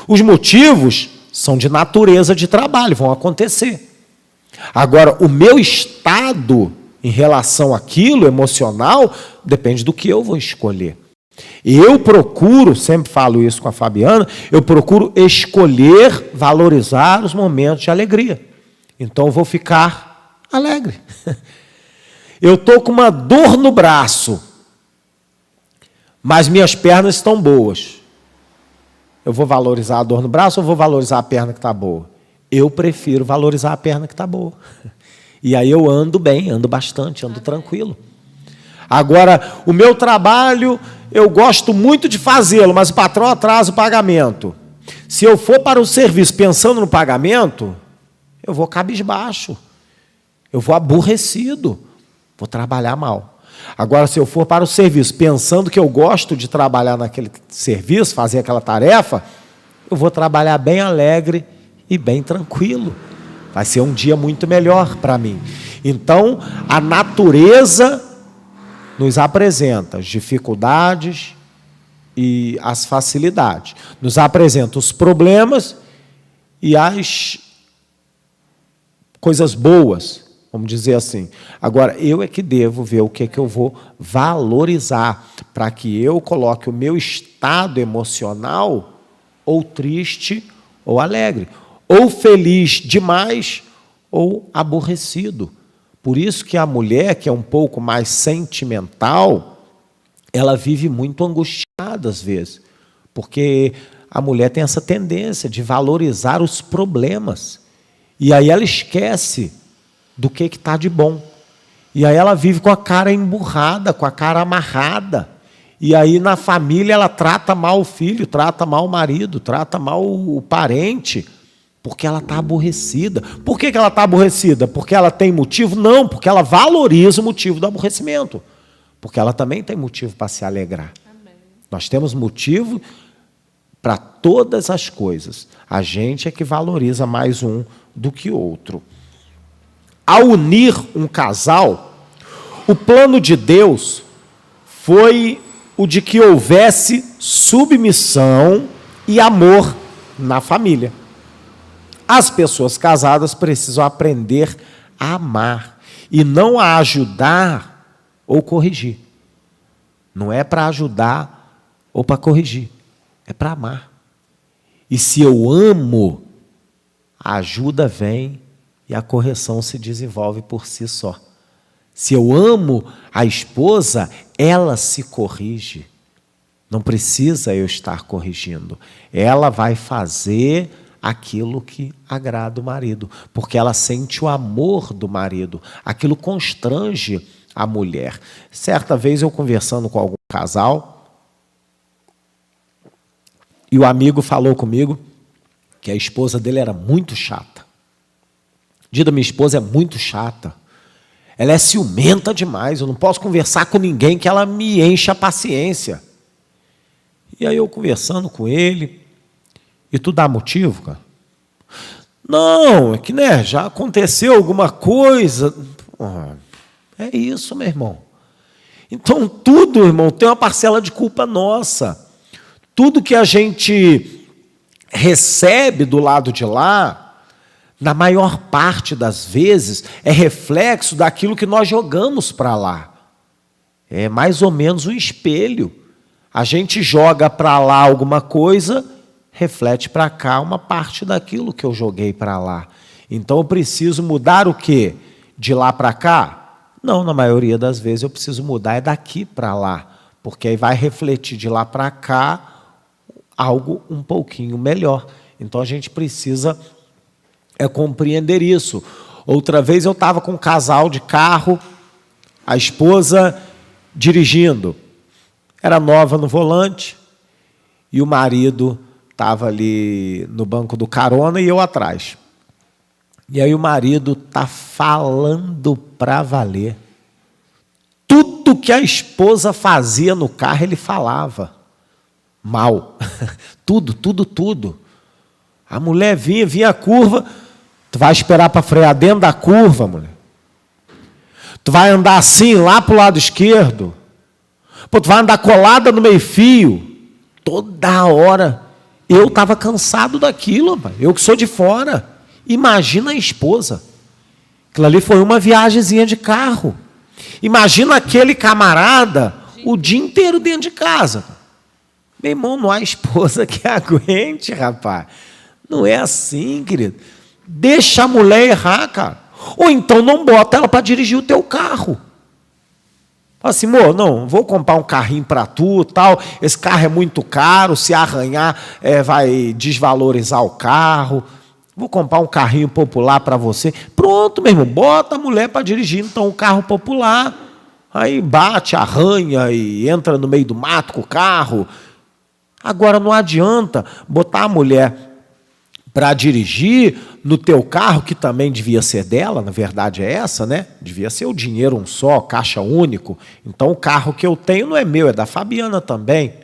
Os motivos são de natureza de trabalho, vão acontecer. Agora, o meu estado em relação àquilo, emocional, depende do que eu vou escolher. E eu procuro, sempre falo isso com a Fabiana, eu procuro escolher valorizar os momentos de alegria. Então eu vou ficar alegre. Eu estou com uma dor no braço, mas minhas pernas estão boas. Eu vou valorizar a dor no braço ou vou valorizar a perna que está boa? Eu prefiro valorizar a perna que está boa. E aí eu ando bem, ando bastante, ando tranquilo. Agora, o meu trabalho, eu gosto muito de fazê-lo, mas o patrão atrasa o pagamento. Se eu for para o serviço pensando no pagamento, eu vou cabisbaixo, eu vou aborrecido, vou trabalhar mal. Agora, se eu for para o serviço pensando que eu gosto de trabalhar naquele serviço, fazer aquela tarefa, eu vou trabalhar bem alegre e bem tranquilo. Vai ser um dia muito melhor para mim. Então, a natureza nos apresenta as dificuldades e as facilidades. Nos apresenta os problemas e as coisas boas, vamos dizer assim. Agora, eu é que devo ver o que é que eu vou valorizar para que eu coloque o meu estado emocional ou triste ou alegre, ou feliz demais ou aborrecido. Por isso que a mulher, que é um pouco mais sentimental, ela vive muito angustiada às vezes, porque a mulher tem essa tendência de valorizar os problemas, e aí ela esquece do que está de bom, e aí ela vive com a cara emburrada, com a cara amarrada, e aí na família ela trata mal o filho, trata mal o marido, trata mal o parente, porque ela está aborrecida. Por que ela está aborrecida? Porque ela tem motivo? Não, porque ela valoriza o motivo do aborrecimento. Porque ela também tem motivo para se alegrar. Amém. Nós temos motivo para todas as coisas. A gente é que valoriza mais um do que outro. Ao unir um casal, o plano de Deus foi o de que houvesse submissão e amor na família. As pessoas casadas precisam aprender a amar e não a ajudar ou corrigir. Não é para ajudar ou para corrigir, é para amar. E se eu amo, a ajuda vem e a correção se desenvolve por si só. Se eu amo a esposa, ela se corrige. Não precisa eu estar corrigindo. Ela vai fazer aquilo que agrada o marido, porque ela sente o amor do marido. Aquilo constrange a mulher. Certa vez eu conversando com algum casal, e o amigo falou comigo que a esposa dele era muito chata. Dida, minha esposa é muito chata. Ela é ciumenta demais, eu não posso conversar com ninguém que ela me enche a paciência. E aí eu conversando com ele, e tu dá motivo, cara? Não, é que né, já aconteceu alguma coisa. É isso, meu irmão. Então tudo, irmão, tem uma parcela de culpa nossa. Tudo que a gente recebe do lado de lá, na maior parte das vezes, é reflexo daquilo que nós jogamos para lá. É mais ou menos um espelho. A gente joga para lá alguma coisa, reflete para cá uma parte daquilo que eu joguei para lá. Então eu preciso mudar o quê? De lá para cá? Não, na maioria das vezes eu preciso mudar é daqui para lá, porque aí vai refletir de lá para cá algo um pouquinho melhor. Então a gente precisa compreender isso. Outra vez eu estava com um casal de carro, a esposa dirigindo, era nova no volante, e o marido estava ali no banco do carona e eu atrás. E aí o marido está falando para valer. Tudo que a esposa fazia no carro, ele falava mal. Tudo. A mulher vinha a curva, tu vai esperar para frear dentro da curva, mulher. Tu vai andar assim, lá para o lado esquerdo. Pô, tu vai andar colada no meio-fio. Toda hora. Eu estava cansado daquilo, rapaz. Eu que sou de fora. Imagina a esposa. Aquilo ali foi uma viagemzinha de carro. Imagina aquele camarada o dia inteiro dentro de casa. Meu irmão, não há esposa que aguente, rapaz. Não é assim, querido. Deixa a mulher errar, cara. Ou então não bota ela para dirigir o teu carro. Fala assim, amor, não, vou comprar um carrinho para tu, tal. Esse carro é muito caro, se arranhar vai desvalorizar o carro. Vou comprar um carrinho popular para você. Pronto, meu irmão, bota a mulher para dirigir então o carro popular. Aí bate, arranha e entra no meio do mato com o carro. Agora não adianta botar a mulher para dirigir no teu carro, que também devia ser dela, na verdade é essa, né? Devia ser o dinheiro um só, caixa único. Então o carro que eu tenho não é meu, é da Fabiana também.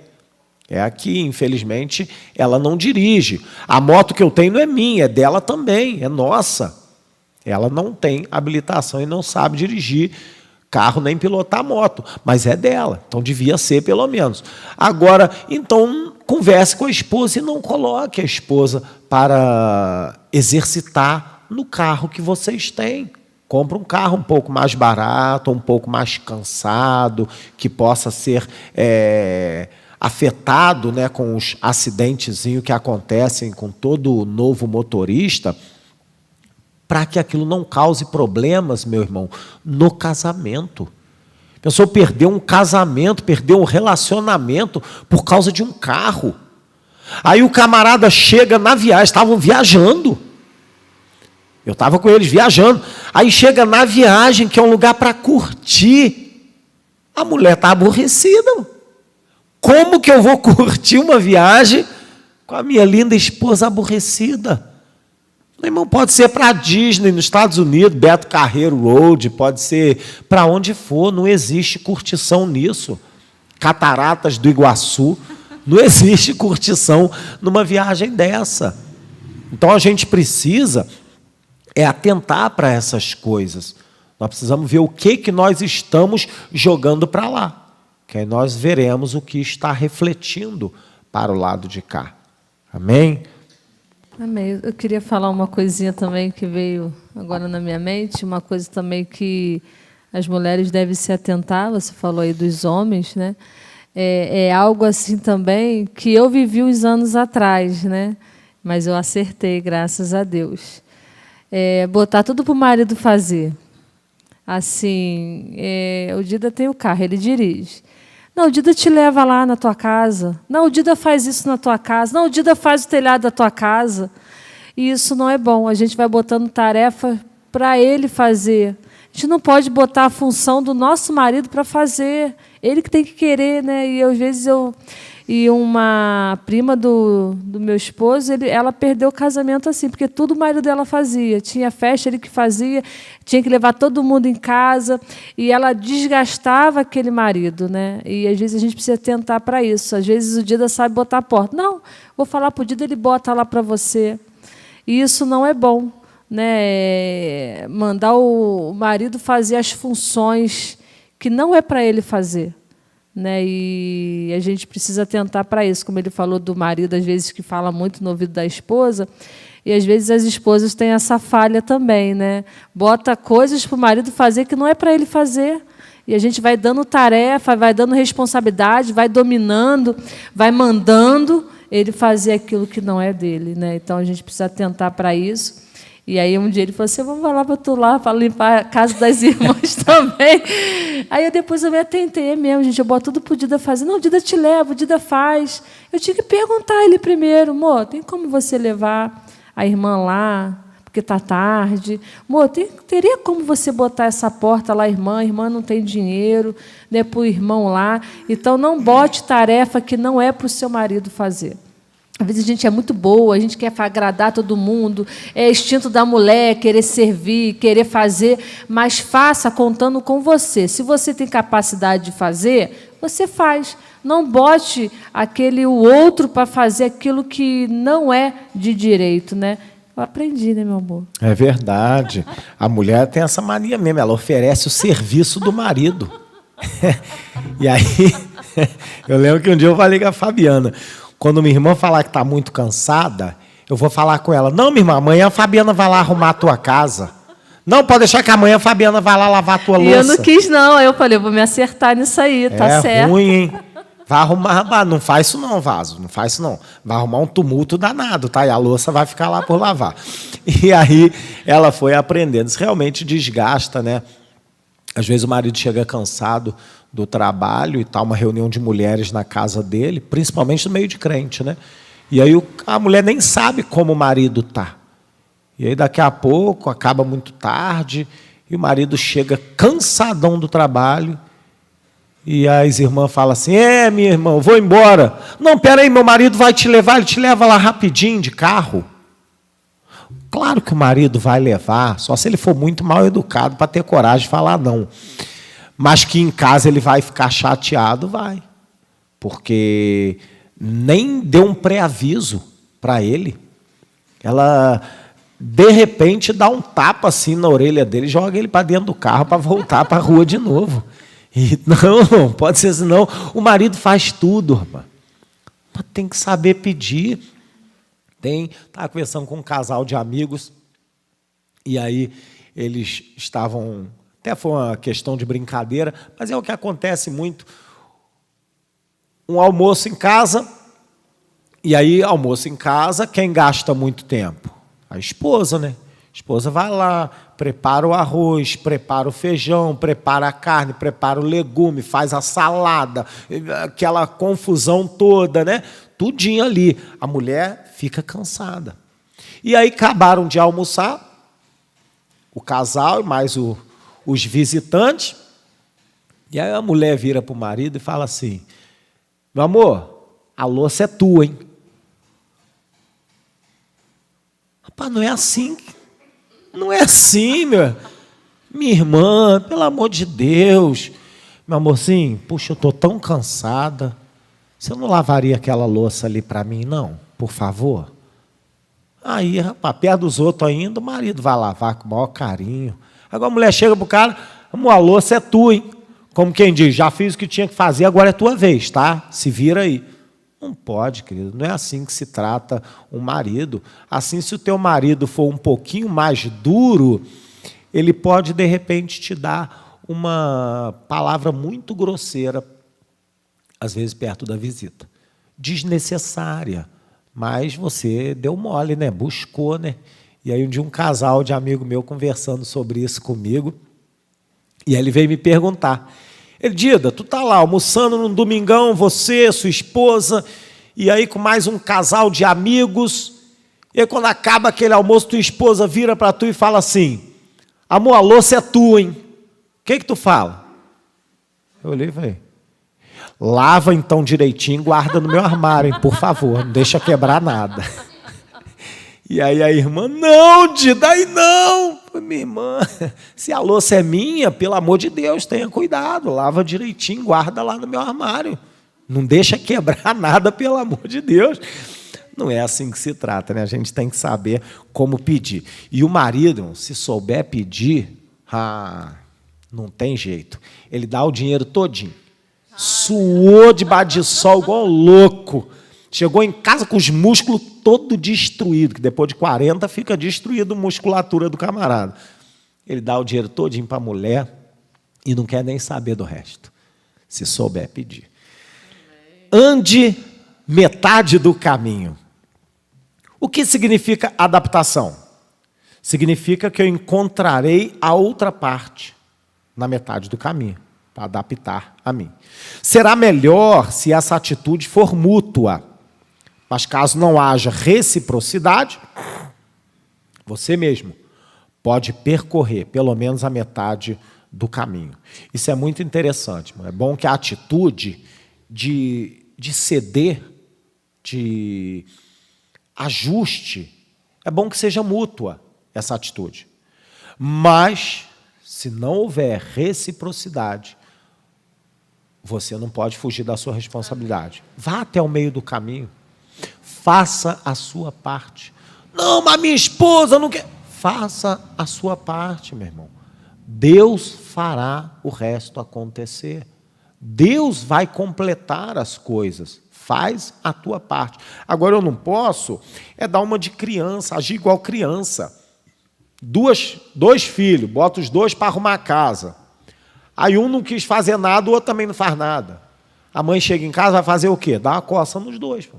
É aqui, infelizmente, ela não dirige. A moto que eu tenho não é minha, é dela também, é nossa. Ela não tem habilitação e não sabe dirigir carro nem pilotar moto, mas é dela, então devia ser pelo menos. Agora, então, converse com a esposa e não coloque a esposa para exercitar no carro que vocês têm. Compra um carro um pouco mais barato, um pouco mais cansado, que possa ser afetado, né, com os acidentezinhos que acontecem com todo novo motorista, para que aquilo não cause problemas, meu irmão, no casamento. A pessoa perdeu um casamento, perdeu um relacionamento por causa de um carro. Aí o camarada chega na viagem, estavam viajando. Eu estava com eles viajando. Aí chega na viagem, que é um lugar para curtir. A mulher está aborrecida. Como que eu vou curtir uma viagem com a minha linda esposa aborrecida? Meu irmão, pode ser para a Disney, nos Estados Unidos, Beto Carreiro Road, pode ser para onde for, não existe curtição nisso. Cataratas do Iguaçu, não existe curtição numa viagem dessa. Então a gente precisa atentar para essas coisas. Nós precisamos ver o que nós estamos jogando para lá, que aí nós veremos o que está refletindo para o lado de cá. Amém? Amém. Eu queria falar uma coisinha também que veio agora na minha mente, uma coisa também que as mulheres devem se atentar, você falou aí dos homens, né? É algo assim também que eu vivi uns anos atrás, né? mas eu acertei, graças a Deus. Botar tudo para o marido fazer. Assim, o Dida tem o carro, ele dirige. Não, o Dida te leva lá na tua casa. Não, o Dida faz isso na tua casa. Não, o Dida faz o telhado da tua casa. E isso não é bom. A gente vai botando tarefa para ele fazer. A gente não pode botar a função do nosso marido para fazer. Ele que tem que querer, né? E às vezes E uma prima do meu esposo, ela perdeu o casamento assim, porque tudo o marido dela fazia. Tinha festa, ele que fazia, tinha que levar todo mundo em casa, e ela desgastava aquele marido, né? E às vezes a gente precisa tentar para isso. Às vezes o Dida sabe botar a porta. Não, vou falar para o Dida, ele bota lá para você. E isso não é bom, né? Mandar o marido fazer as funções que não é para ele fazer. Né? E a gente precisa tentar para isso, como ele falou do marido, às vezes que fala muito no ouvido da esposa, e às vezes as esposas têm essa falha também, né? Bota coisas para o marido fazer que não é para ele fazer, e a gente vai dando tarefa, vai dando responsabilidade, vai dominando, vai mandando ele fazer aquilo que não é dele, né? Então a gente precisa tentar para isso. E aí um dia ele falou assim, vamos lá para tu lá, para limpar a casa das irmãs também. Aí depois eu me atentei mesmo, gente, eu boto tudo para o Dida fazer. Não, o Dida te leva, o Dida faz. Eu tinha que perguntar a ele primeiro, amor, tem como você levar a irmã lá, porque está tarde? Amor, teria como você botar essa porta lá, a irmã não tem dinheiro, né, para o irmão lá. Então não bote tarefa que não é para o seu marido fazer. Às vezes a gente é muito boa, a gente quer agradar todo mundo, é instinto da mulher, querer servir, querer fazer, mas faça contando com você. Se você tem capacidade de fazer, você faz. Não bote o outro para fazer aquilo que não é de direito, né? Eu aprendi, né, meu amor? É verdade. A mulher tem essa mania mesmo, ela oferece o serviço do marido. E aí, eu lembro que um dia eu falei com a Fabiana, quando minha irmã falar que está muito cansada, eu vou falar com ela, não, minha irmã, amanhã a Fabiana vai lá arrumar a tua casa. Não, pode deixar que amanhã a Fabiana vai lá lavar a tua louça. E eu não quis, não. Aí eu falei, eu vou me acertar nisso aí, tá certo. É ruim, hein? Vai arrumar, não faz isso não, Vaso, não faz isso não. Vai arrumar um tumulto danado, tá? E a louça vai ficar lá por lavar. E aí ela foi aprendendo. Isso realmente desgasta, né? Às vezes o marido chega cansado do trabalho e tal, uma reunião de mulheres na casa dele, principalmente no meio de crente, né? E aí a mulher nem sabe como o marido está. E aí daqui a pouco, acaba muito tarde, e o marido chega cansadão do trabalho, e as irmãs falam assim, minha irmã, eu vou embora. Não, peraí, meu marido vai te levar, ele te leva lá rapidinho de carro. Claro que o marido vai levar, só se ele for muito mal educado para ter coragem de falar não. Mas que em casa ele vai ficar chateado, vai. Porque nem deu um pré-aviso para ele. Ela, de repente, dá um tapa assim na orelha dele e joga ele para dentro do carro para voltar para a rua de novo. E não pode ser assim, não. O marido faz tudo, rapaz. Mas tem que saber pedir. Estava conversando com um casal de amigos, e aí eles estavam... Até foi uma questão de brincadeira, mas é o que acontece muito. Um almoço em casa, e aí almoço em casa, quem gasta muito tempo? A esposa, né? A esposa vai lá, prepara o arroz, prepara o feijão, prepara a carne, prepara o legume, faz a salada, aquela confusão toda, né? Tudinho ali. A mulher fica cansada. E aí acabaram de almoçar, o casal e mais os visitantes, e aí a mulher vira para o marido e fala assim, meu amor, a louça é tua, hein? Rapaz, não é assim. Não é assim, minha irmã, pelo amor de Deus. Meu amorzinho, puxa, eu estou tão cansada. Você não lavaria aquela louça ali para mim, não? Por favor? Aí, rapaz, perto dos outros ainda, o marido vai lavar com o maior carinho. Agora a mulher chega para o cara, amor, a louça é tua, hein? Como quem diz, já fiz o que tinha que fazer, agora é tua vez, tá? Se vira aí. Não pode, querido, não é assim que se trata um marido. Assim, se o teu marido for um pouquinho mais duro, ele pode, de repente, te dar uma palavra muito grosseira, às vezes perto da visita. Desnecessária, mas você deu mole, né? Buscou, né? E aí um dia um casal de amigo meu conversando sobre isso comigo, e aí ele veio me perguntar, Dida, tu tá lá almoçando num domingão, você, sua esposa, e aí com mais um casal de amigos, e aí quando acaba aquele almoço, tua esposa vira para tu e fala assim, amor, a louça é tua, hein? O que tu fala? Eu olhei e falei, lava então direitinho, guarda no meu armário, hein, por favor, não deixa quebrar nada. E aí a irmã, não, Dida, aí não. Minha irmã, se a louça é minha, pelo amor de Deus, tenha cuidado, lava direitinho, guarda lá no meu armário. Não deixa quebrar nada, pelo amor de Deus. Não é assim que se trata, né? A gente tem que saber como pedir. E o marido, se souber pedir, não tem jeito. Ele dá o dinheiro todinho. Suou debaixo de sol igual louco. Chegou em casa com os músculos todo destruídos, que depois de 40 fica destruído a musculatura do camarada. Ele dá o dinheiro todinho para a mulher e não quer nem saber do resto, se souber pedir. Ande metade do caminho. O que significa adaptação? Significa que eu encontrarei a outra parte na metade do caminho, para adaptar a mim. Será melhor se essa atitude for mútua. Mas caso não haja reciprocidade, você mesmo pode percorrer pelo menos a metade do caminho. Isso é muito interessante. É bom que a atitude de ceder, de ajuste, é bom que seja mútua essa atitude. Mas, se não houver reciprocidade, você não pode fugir da sua responsabilidade. Vá até o meio do caminho. Faça a sua parte. Não, mas minha esposa não quer. Faça a sua parte, meu irmão. Deus fará o resto acontecer. Deus vai completar as coisas. Faz a tua parte. Agora, eu não posso dar uma de criança, agir igual criança. Dois filhos, bota os dois para arrumar a casa. Aí um não quis fazer nada, o outro também não faz nada. A mãe chega em casa, vai fazer o quê? Dá uma coça nos dois, pô.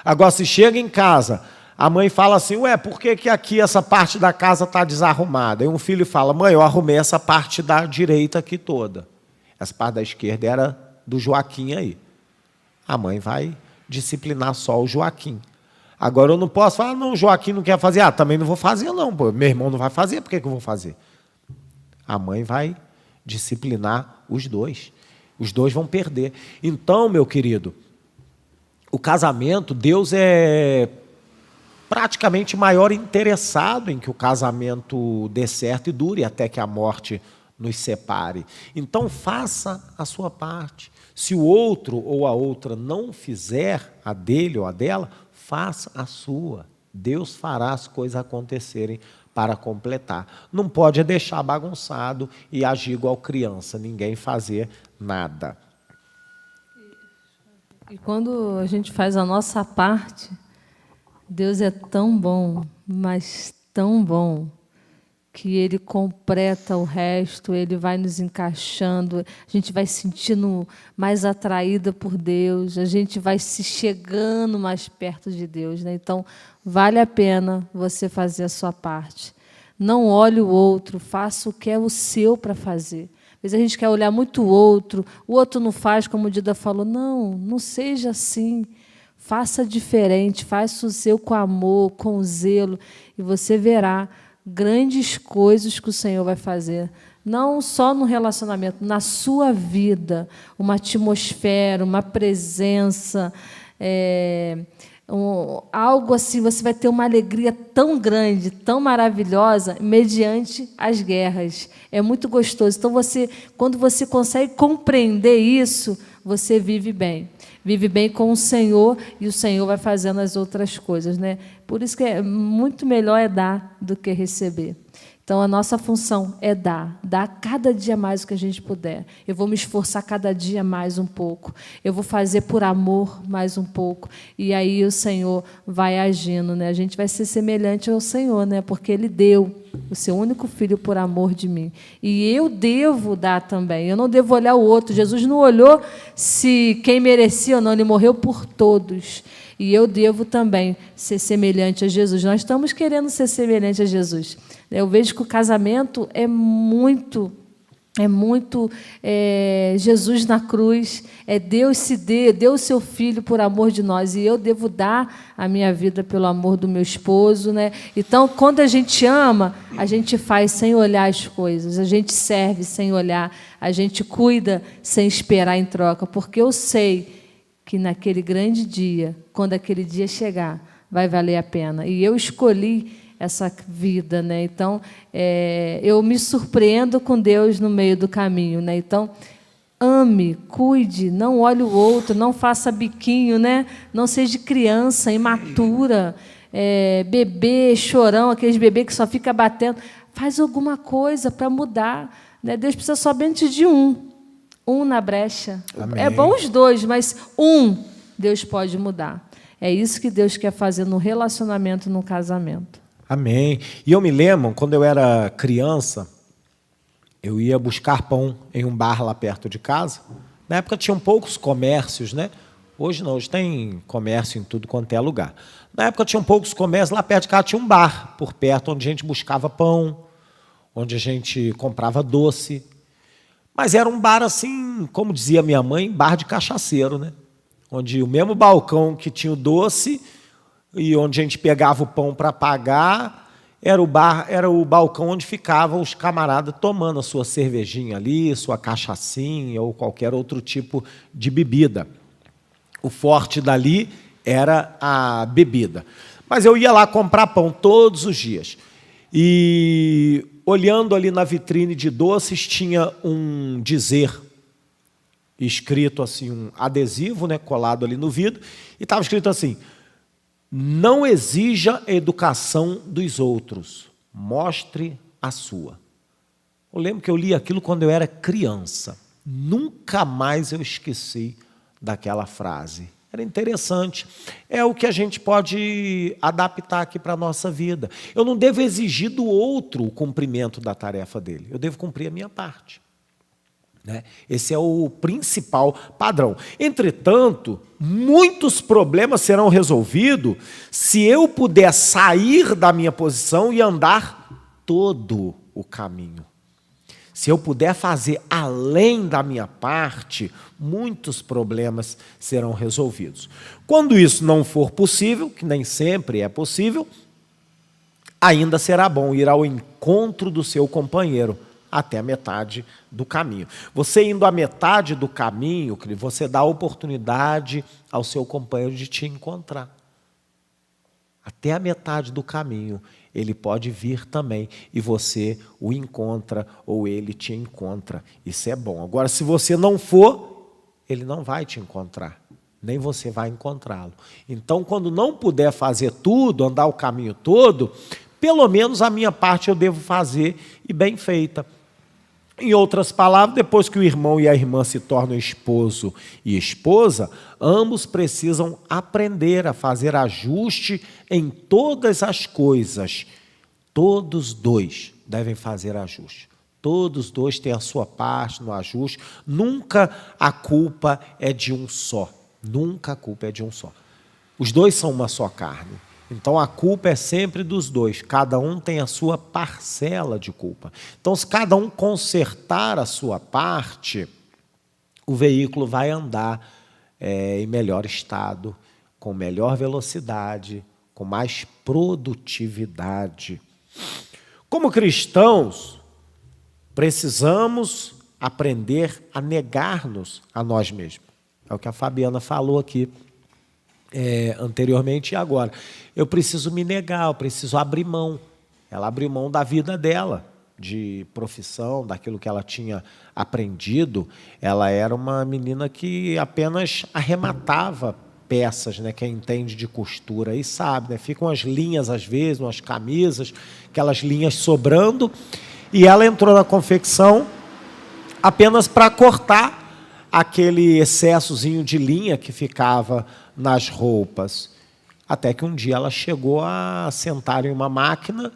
Agora, se chega em casa, a mãe fala assim, por que aqui essa parte da casa está desarrumada? Aí um filho fala, mãe, eu arrumei essa parte da direita aqui toda. Essa parte da esquerda era do Joaquim aí. A mãe vai disciplinar só o Joaquim. Agora eu não posso falar, não, o Joaquim não quer fazer. Também não vou fazer não, pô. Meu irmão não vai fazer, por que eu vou fazer? A mãe vai disciplinar os dois. Os dois vão perder. Então, meu querido, o casamento, Deus é praticamente maior interessado em que o casamento dê certo e dure até que a morte nos separe. Então, faça a sua parte. Se o outro ou a outra não fizer a dele ou a dela, faça a sua. Deus fará as coisas acontecerem para completar. Não pode deixar bagunçado e agir igual criança, ninguém fazer nada. E quando a gente faz a nossa parte, Deus é tão bom, mas tão bom, que Ele completa o resto, Ele vai nos encaixando, a gente vai se sentindo mais atraída por Deus, a gente vai se chegando mais perto de Deus, né? Então, vale a pena você fazer a sua parte. Não olhe o outro, faça o que é o seu para fazer. Às vezes a gente quer olhar muito o outro não faz, como o Dida falou. Não seja assim. Faça diferente, faça o seu com amor, com zelo, e você verá grandes coisas que o Senhor vai fazer. Não só no relacionamento, na sua vida. Uma atmosfera, uma presença, algo assim, você vai ter uma alegria tão grande, tão maravilhosa, mediante as guerras. É muito gostoso. Então, quando você consegue compreender isso, você vive bem. Vive bem com o Senhor, e o Senhor vai fazendo as outras coisas, né? Por isso que é muito melhor dar do que receber. Então, a nossa função é dar cada dia mais o que a gente puder. Eu vou me esforçar cada dia mais um pouco. Eu vou fazer por amor mais um pouco. E aí o Senhor vai agindo, né? A gente vai ser semelhante ao Senhor, né? Porque Ele deu o seu único filho por amor de mim. E eu devo dar também. Eu não devo olhar o outro. Jesus não olhou se quem merecia ou não. Ele morreu por todos. E eu devo também ser semelhante a Jesus. Nós estamos querendo ser semelhante a Jesus. Eu vejo que o casamento é muito Jesus na cruz, Deus se deu o seu Filho por amor de nós, e eu devo dar a minha vida pelo amor do meu esposo, né? Então, quando a gente ama, a gente faz sem olhar as coisas, a gente serve sem olhar, a gente cuida sem esperar em troca, porque eu sei que naquele grande dia, quando aquele dia chegar, vai valer a pena. E eu escolhi essa vida, né? Então, eu me surpreendo com Deus no meio do caminho, né? Então, ame, cuide, não olhe o outro, não faça biquinho, né? Não seja criança, imatura, bebê, chorão, aqueles bebês que só fica batendo. Faz alguma coisa para mudar, né? Deus precisa somente de um na brecha. Amém. É bom os dois, mas Deus pode mudar. É isso que Deus quer fazer no relacionamento, no casamento. Amém. E eu me lembro, quando eu era criança, eu ia buscar pão em um bar lá perto de casa. Na época tinham poucos comércios, né? Hoje não, hoje tem comércio em tudo quanto é lugar. Na época tinham poucos comércios, lá perto de casa tinha um bar por perto, onde a gente buscava pão, onde a gente comprava doce. Mas era um bar assim, como dizia minha mãe, bar de cachaceiro, né? Onde o mesmo balcão que tinha o doce e onde a gente pegava o pão para pagar, era o balcão onde ficavam os camaradas tomando a sua cervejinha ali, sua cachaçinha ou qualquer outro tipo de bebida. O forte dali era a bebida. Mas eu ia lá comprar pão todos os dias. E olhando ali na vitrine de doces, tinha um dizer escrito assim, um adesivo, né, colado ali no vidro, e estava escrito assim: não exija a educação dos outros, mostre a sua. Eu lembro que eu li aquilo quando eu era criança. Nunca mais eu esqueci daquela frase. Era interessante. É o que a gente pode adaptar aqui para a nossa vida. Eu não devo exigir do outro o cumprimento da tarefa dele. Eu devo cumprir a minha parte. Esse é o principal padrão. Entretanto, muitos problemas serão resolvidos se eu puder sair da minha posição e andar todo o caminho. Se eu puder fazer além da minha parte, muitos problemas serão resolvidos. Quando isso não for possível, que nem sempre é possível, ainda será bom ir ao encontro do seu companheiro, até a metade do caminho. Você indo à metade do caminho, você dá a oportunidade ao seu companheiro de te encontrar. Até a metade do caminho, ele pode vir também e você o encontra ou ele te encontra. Isso é bom. Agora, se você não for, ele não vai te encontrar, nem você vai encontrá-lo. Então, quando não puder fazer tudo, andar o caminho todo, pelo menos a minha parte eu devo fazer e bem feita. Em outras palavras, depois que o irmão e a irmã se tornam esposo e esposa, ambos precisam aprender a fazer ajuste em todas as coisas. Todos dois devem fazer ajuste. Todos dois têm a sua parte no ajuste. Nunca a culpa é de um só. Nunca a culpa é de um só. Os dois são uma só carne. Então, a culpa é sempre dos dois. Cada um tem a sua parcela de culpa. Então, se cada um consertar a sua parte, o veículo vai andar em melhor estado, com melhor velocidade, com mais produtividade. Como cristãos, precisamos aprender a negar-nos a nós mesmos. É o que a Fabiana falou aqui anteriormente e agora. Eu preciso me negar, eu preciso abrir mão. Ela abriu mão da vida dela, de profissão, daquilo que ela tinha aprendido. Ela era uma menina que apenas arrematava peças, né? Quem entende de costura aí sabe, né? Ficam as linhas às vezes, umas camisas, aquelas linhas sobrando, e ela entrou na confecção apenas para cortar aquele excessozinho de linha que ficava nas roupas. Até que um dia ela chegou a sentar em uma máquina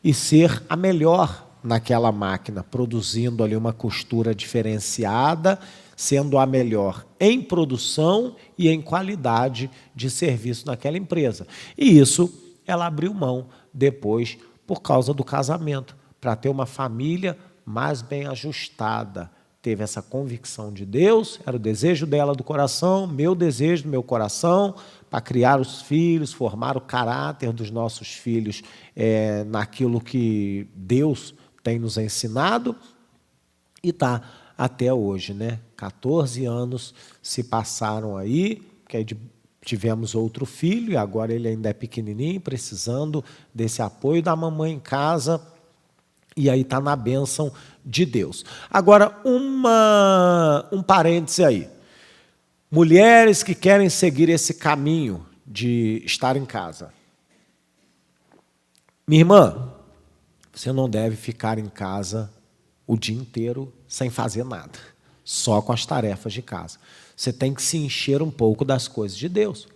e ser a melhor naquela máquina, produzindo ali uma costura diferenciada, sendo a melhor em produção e em qualidade de serviço naquela empresa. E isso ela abriu mão depois por causa do casamento, para ter uma família mais bem ajustada. Teve essa convicção de Deus, era o desejo dela do coração, meu desejo do meu coração, para criar os filhos, formar o caráter dos nossos filhos naquilo que Deus tem nos ensinado, e está até hoje, né? 14 anos se passaram aí, que aí tivemos outro filho, e agora ele ainda é pequenininho, precisando desse apoio da mamãe em casa, e aí está na bênção de Deus. Agora, um parêntese aí. Mulheres que querem seguir esse caminho de estar em casa. Minha irmã, você não deve ficar em casa o dia inteiro sem fazer nada, só com as tarefas de casa. Você tem que se encher um pouco das coisas de Deus.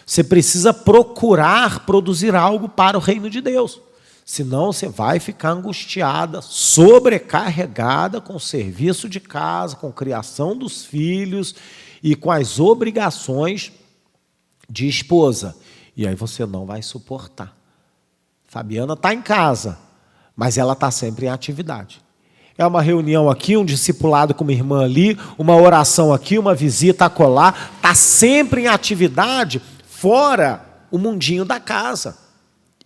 Você precisa procurar produzir algo para o reino de Deus. Senão você vai ficar angustiada, sobrecarregada com o serviço de casa, com a criação dos filhos e com as obrigações de esposa. E aí você não vai suportar. Fabiana está em casa, mas ela está sempre em atividade. É uma reunião aqui, um discipulado com uma irmã ali, uma oração aqui, uma visita acolá. Está sempre em atividade, fora o mundinho da casa.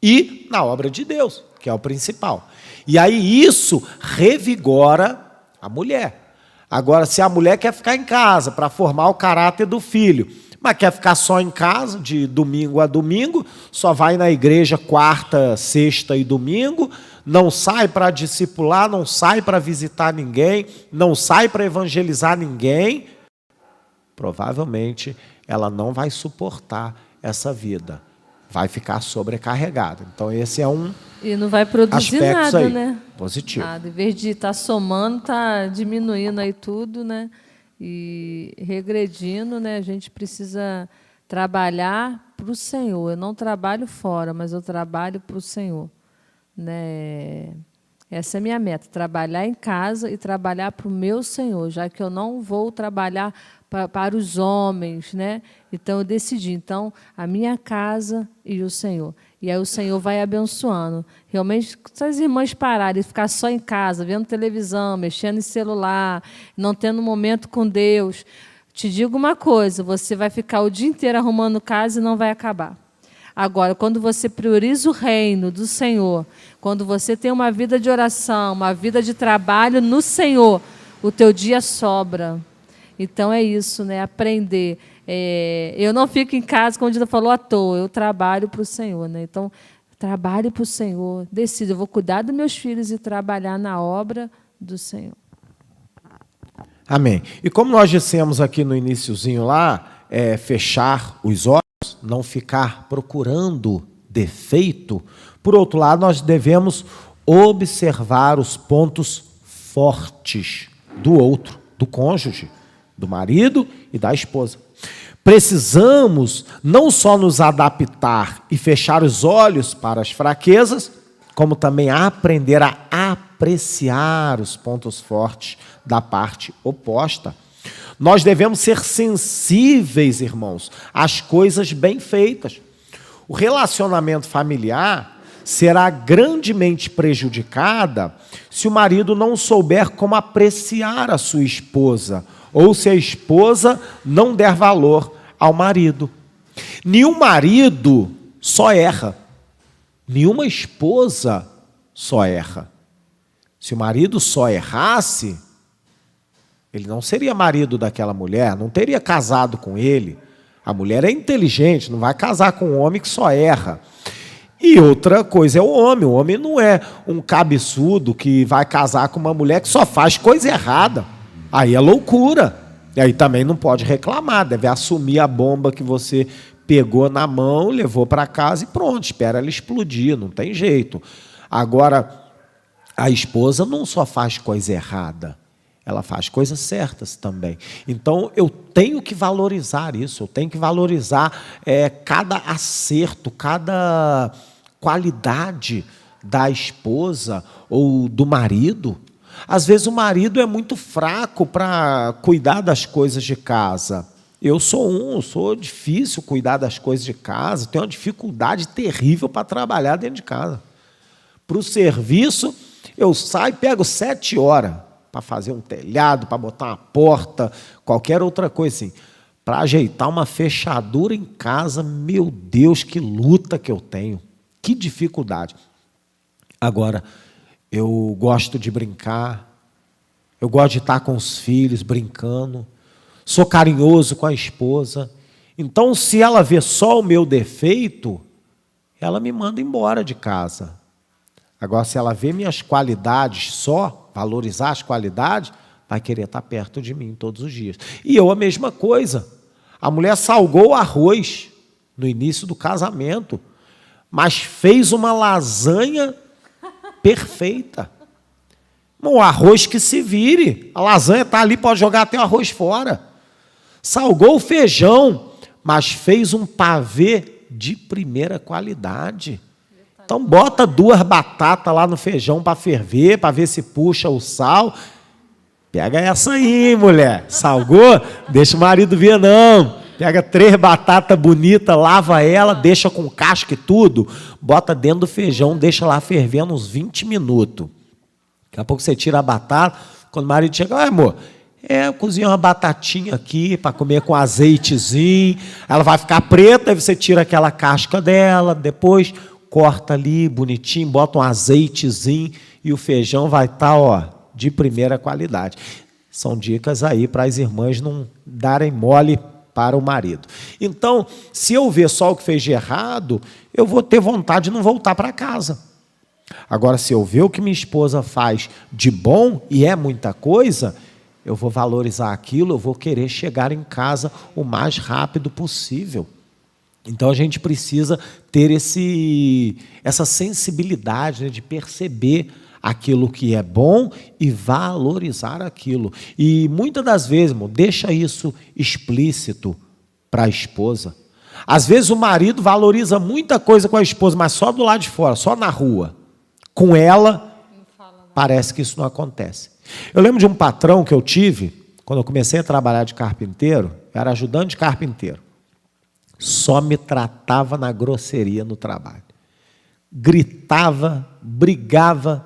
E na obra de Deus, que é o principal. E aí isso revigora a mulher. Agora, se a mulher quer ficar em casa para formar o caráter do filho, mas quer ficar só em casa, de domingo a domingo, só vai na igreja quarta, sexta e domingo, não sai para discipular, não sai para visitar ninguém, não sai para evangelizar ninguém, provavelmente ela não vai suportar essa vida. Vai ficar sobrecarregada. Então, esse é um e não vai produzir nada, aí, né? Positivo. Nada. Em vez de estar somando, está diminuindo aí tudo, né? E regredindo, né? A gente precisa trabalhar para o Senhor. Eu não trabalho fora, mas eu trabalho para o Senhor, né? Essa é a minha meta, trabalhar em casa e trabalhar para o meu Senhor, já que eu não vou trabalhar para os homens, né? Então, eu decidi, então, a minha casa e o Senhor. E aí o Senhor vai abençoando. Realmente, se as irmãs pararem e ficar só em casa, vendo televisão, mexendo em celular, não tendo um momento com Deus, te digo uma coisa, você vai ficar o dia inteiro arrumando casa e não vai acabar. Agora, quando você prioriza o reino do Senhor, quando você tem uma vida de oração, uma vida de trabalho no Senhor, o teu dia sobra. Então, é isso, né? Aprender. Eu não fico em casa, como a Dida falou, à toa. Eu trabalho para o Senhor, né? Então, trabalho para o Senhor. Decido, eu vou cuidar dos meus filhos e trabalhar na obra do Senhor. Amém. E como nós dissemos aqui no iniciozinho lá, fechar os olhos, não ficar procurando defeito. Por outro lado, nós devemos observar os pontos fortes do outro, do cônjuge, do marido e da esposa. Precisamos não só nos adaptar e fechar os olhos para as fraquezas, como também aprender a apreciar os pontos fortes da parte oposta. Nós devemos ser sensíveis, irmãos, às coisas bem feitas. O relacionamento familiar será grandemente prejudicada se o marido não souber como apreciar a sua esposa, ou se a esposa não der valor ao marido. Nenhum marido só erra. Nenhuma esposa só erra. Se o marido só errasse, ele não seria marido daquela mulher, não teria casado com ele. A mulher é inteligente, não vai casar com um homem que só erra. E outra coisa é o homem não é um cabeçudo que vai casar com uma mulher que só faz coisa errada. Aí é loucura. E aí também não pode reclamar, deve assumir a bomba que você pegou na mão, levou para casa e pronto, espera ela explodir, não tem jeito. Agora, a esposa não só faz coisa errada, ela faz coisas certas também. Então, eu tenho que valorizar isso, eu tenho que valorizar cada acerto, cada qualidade da esposa ou do marido. Às vezes o marido é muito fraco para cuidar das coisas de casa. Eu sou difícil cuidar das coisas de casa, tenho uma dificuldade terrível para trabalhar dentro de casa. Para o serviço, eu saio e pego 7 horas para fazer um telhado, para botar uma porta, qualquer outra coisa assim. Para ajeitar uma fechadura em casa, meu Deus, que luta que eu tenho, que dificuldade. Agora, eu gosto de brincar, eu gosto de estar com os filhos, brincando, sou carinhoso com a esposa. Então, se ela vê só o meu defeito, ela me manda embora de casa. Agora, se ela vê minhas qualidades só, valorizar as qualidades, vai querer estar perto de mim todos os dias. E eu a mesma coisa. A mulher salgou o arroz no início do casamento, mas fez uma lasanha perfeita. O arroz que se vire. A lasanha está ali, pode jogar até o arroz fora. Salgou o feijão, mas fez um pavê de primeira qualidade. Então, bota 2 batatas lá no feijão para ferver, para ver se puxa o sal. Pega essa aí, mulher. Salgou? Deixa o marido ver, não. Pega 3 batatas bonitas, lava ela, deixa com casca e tudo, bota dentro do feijão, deixa lá fervendo uns 20 minutos. Daqui a pouco você tira a batata, quando o marido chega, amor, eu cozinhei uma batatinha aqui para comer com azeitezinho, ela vai ficar preta, aí você tira aquela casca dela, depois corta ali bonitinho, bota um azeitezinho e o feijão vai estar, de primeira qualidade. São dicas aí para as irmãs não darem mole para o marido. Então, se eu ver só o que fez de errado, eu vou ter vontade de não voltar para casa. Agora, se eu ver o que minha esposa faz de bom, e é muita coisa, eu vou valorizar aquilo, eu vou querer chegar em casa o mais rápido possível. Então, a gente precisa ter essa sensibilidade, né, de perceber aquilo que é bom e valorizar aquilo. E muitas das vezes, irmão, deixa isso explícito para a esposa. Às vezes o marido valoriza muita coisa com a esposa, mas só do lado de fora, só na rua. Com ela, parece que isso não acontece. Eu lembro de um patrão que eu tive, quando eu comecei a trabalhar de carpinteiro, eu era ajudante de carpinteiro. Só me tratava na grosseria no trabalho. Gritava, brigava.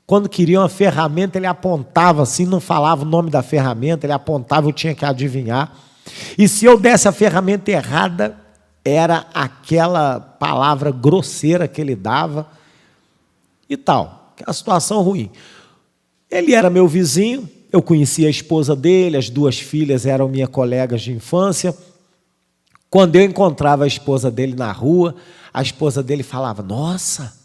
Quando queria uma ferramenta, ele apontava assim, não falava o nome da ferramenta, ele apontava, eu tinha que adivinhar. E se eu desse a ferramenta errada, era aquela palavra grosseira que ele dava e tal. Aquela situação ruim. Ele era meu vizinho, eu conhecia a esposa dele, as 2 filhas eram minhas colegas de infância. Quando eu encontrava a esposa dele na rua, a esposa dele falava, nossa,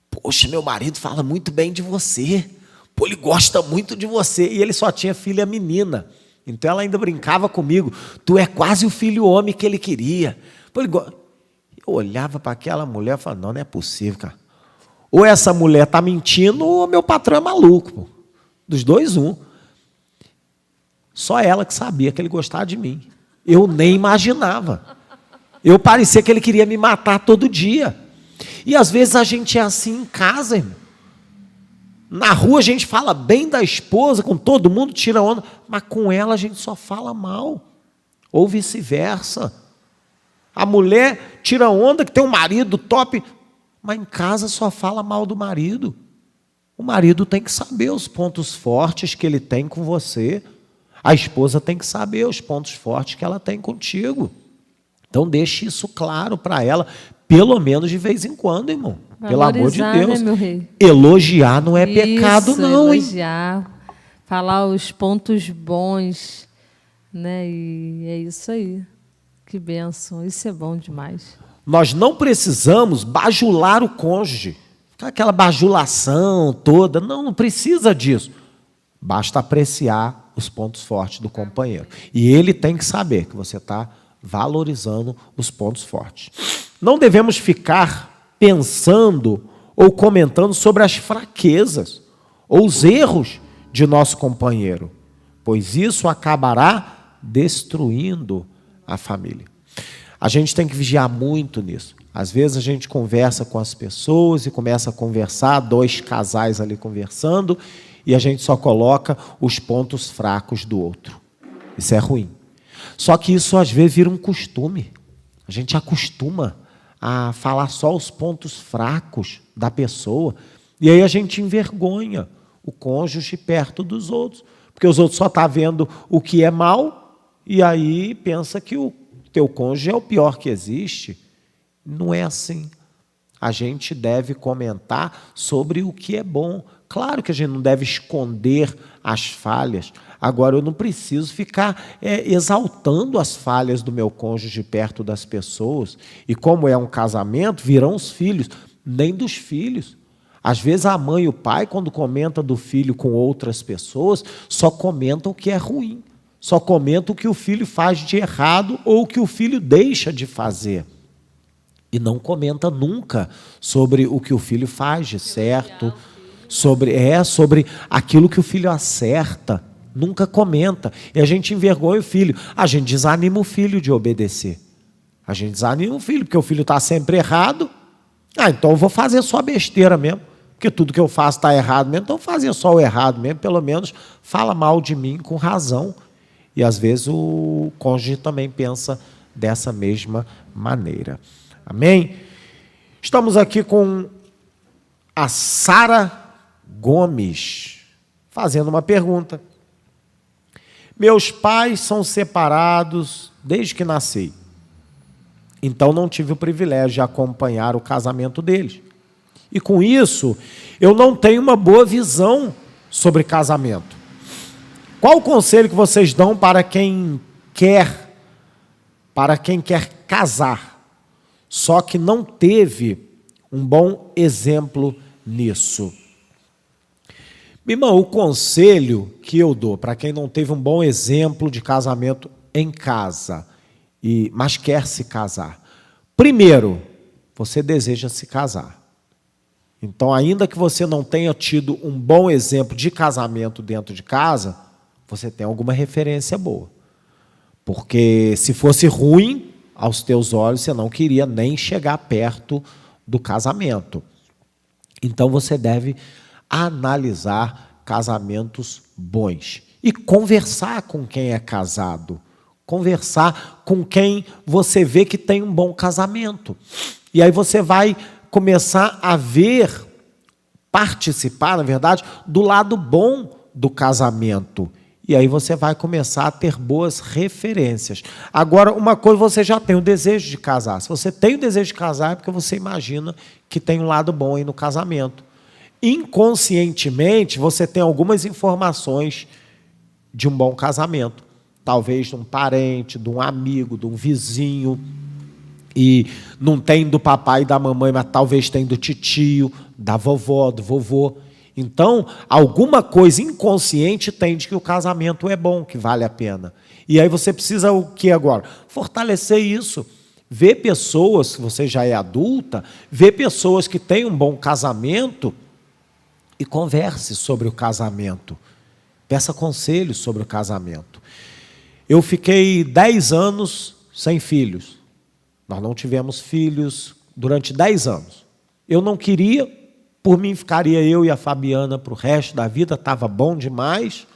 poxa, meu marido fala muito bem de você. Pô, ele gosta muito de você. E ele só tinha filha menina. Então ela ainda brincava comigo. Tu é quase o filho homem que ele queria. Pô, eu olhava para aquela mulher e falava, não é possível, cara. Ou essa mulher está mentindo ou meu patrão é maluco. Pô. Dos 2, 1. Só ela que sabia que ele gostava de mim. Eu nem imaginava. Eu parecia que ele queria me matar todo dia. E às vezes a gente é assim em casa, irmão. Na rua a gente fala bem da esposa, com todo mundo, tira onda, mas com ela a gente só fala mal. Ou vice-versa. A mulher tira onda que tem um marido top, mas em casa só fala mal do marido. O marido tem que saber os pontos fortes que ele tem com você. A esposa tem que saber os pontos fortes que ela tem contigo. Então deixe isso claro para ela, pelo menos de vez em quando, irmão. Pelo amor de Deus. Né, meu rei? Elogiar não é pecado, não, hein? Elogiar, falar os pontos bons, né? E é isso aí. Que bênção. Isso é bom demais. Nós não precisamos bajular o cônjuge. Aquela bajulação toda. Não precisa disso. Basta apreciar os pontos fortes do companheiro. E ele tem que saber que você está valorizando os pontos fortes. Não devemos ficar pensando ou comentando sobre as fraquezas ou os erros de nosso companheiro, pois isso acabará destruindo a família. A gente tem que vigiar muito nisso. Às vezes a gente conversa com as pessoas e começa a conversar, 2 casais ali conversando, e a gente só coloca os pontos fracos do outro. Isso é ruim. Só que isso às vezes vira um costume. A gente acostuma a falar só os pontos fracos da pessoa, e aí a gente envergonha o cônjuge perto dos outros, porque os outros só estão vendo o que é mal, e aí pensa que o teu cônjuge é o pior que existe. Não é assim. A gente deve comentar sobre o que é bom. Claro que a gente não deve esconder as falhas. Agora, eu não preciso ficar exaltando as falhas do meu cônjuge perto das pessoas. E como é um casamento, virão os filhos. Nem dos filhos. Às vezes a mãe e o pai, quando comentam do filho com outras pessoas, só comentam o que é ruim. Só comentam o que o filho faz de errado ou o que o filho deixa de fazer. E não comenta nunca sobre o que o filho faz de certo, sobre aquilo que o filho acerta. Nunca comenta. E a gente envergonha o filho. A gente desanima o filho de obedecer. A gente desanima o filho, porque o filho está sempre errado. Então eu vou fazer só besteira mesmo, porque tudo que eu faço está errado mesmo, então eu vou fazer só o errado mesmo, pelo menos fala mal de mim com razão. E às vezes o cônjuge também pensa dessa mesma maneira. Amém? Estamos aqui com a Sara Gomes, fazendo uma pergunta. Meus pais são separados desde que nasci. Então não tive o privilégio de acompanhar o casamento deles. E com isso, eu não tenho uma boa visão sobre casamento. Qual o conselho que vocês dão para quem quer casar, só que não teve um bom exemplo nisso? Meu irmão, o conselho que eu dou para quem não teve um bom exemplo de casamento em casa, mas quer se casar. Primeiro, você deseja se casar. Então, ainda que você não tenha tido um bom exemplo de casamento dentro de casa, você tem alguma referência boa. Porque se fosse ruim aos teus olhos, você não queria nem chegar perto do casamento. Então, você deve analisar casamentos bons e conversar com quem é casado. Conversar com quem você vê que tem um bom casamento. E aí você vai começar a participar, na verdade, do lado bom do casamento. E aí você vai começar a ter boas referências. Agora, uma coisa, você já tem o desejo de casar. Se você tem o desejo de casar, é porque você imagina que tem um lado bom aí no casamento. Inconscientemente, você tem algumas informações de um bom casamento. Talvez de um parente, de um amigo, de um vizinho. E não tem do papai e da mamãe, mas talvez tem do titio, da vovó, do vovô. Então, alguma coisa inconsciente tem de que o casamento é bom, que vale a pena. E aí você precisa o que agora? Fortalecer isso. Ver pessoas, se você já é adulta, ver pessoas que têm um bom casamento e converse sobre o casamento. Peça conselhos sobre o casamento. Eu fiquei 10 anos sem filhos. Nós não tivemos filhos durante 10 anos. Eu não queria, por mim ficaria eu e a Fabiana para o resto da vida, estava bom demais.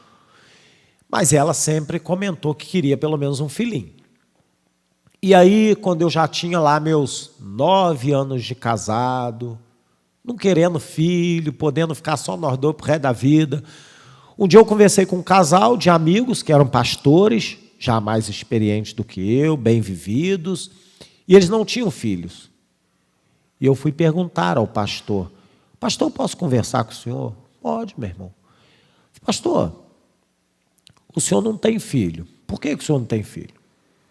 Mas ela sempre comentou que queria pelo menos um filhinho. E aí, quando eu já tinha lá meus 9 anos de casado, não querendo filho, podendo ficar só nós dois para o resto da vida, um dia eu conversei com um casal de amigos que eram pastores, já mais experientes do que eu, bem vividos, e eles não tinham filhos. E eu fui perguntar ao pastor: pastor, posso conversar com o senhor? Pode, meu irmão. Pastor, o senhor não tem filho. Por que o senhor não tem filho?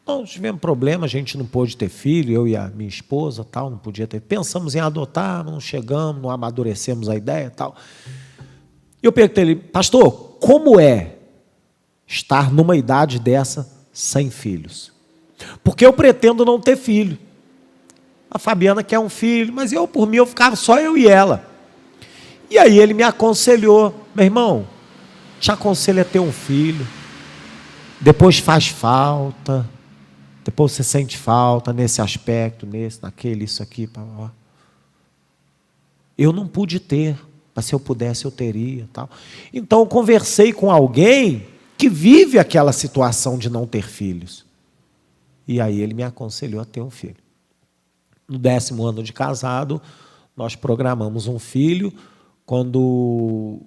Não, tivemos problema, a gente não pôde ter filho, eu e a minha esposa, tal, não podia ter. Pensamos em adotar, não chegamos, não amadurecemos a ideia, tal. E eu perguntei a ele: pastor, como é estar numa idade dessa sem filhos? Porque eu pretendo não ter filho. A Fabiana quer um filho, mas eu, por mim, eu ficava só eu e ela. E aí ele me aconselhou: meu irmão, te aconselho a ter um filho, depois faz falta, depois você sente falta nesse aspecto, nesse, naquele, isso aqui. Eu não pude ter, mas se eu pudesse eu teria. Tal. Então eu conversei com alguém que vive aquela situação de não ter filhos. E aí ele me aconselhou a ter um filho. No 10º ano de casado, nós programamos um filho. Quando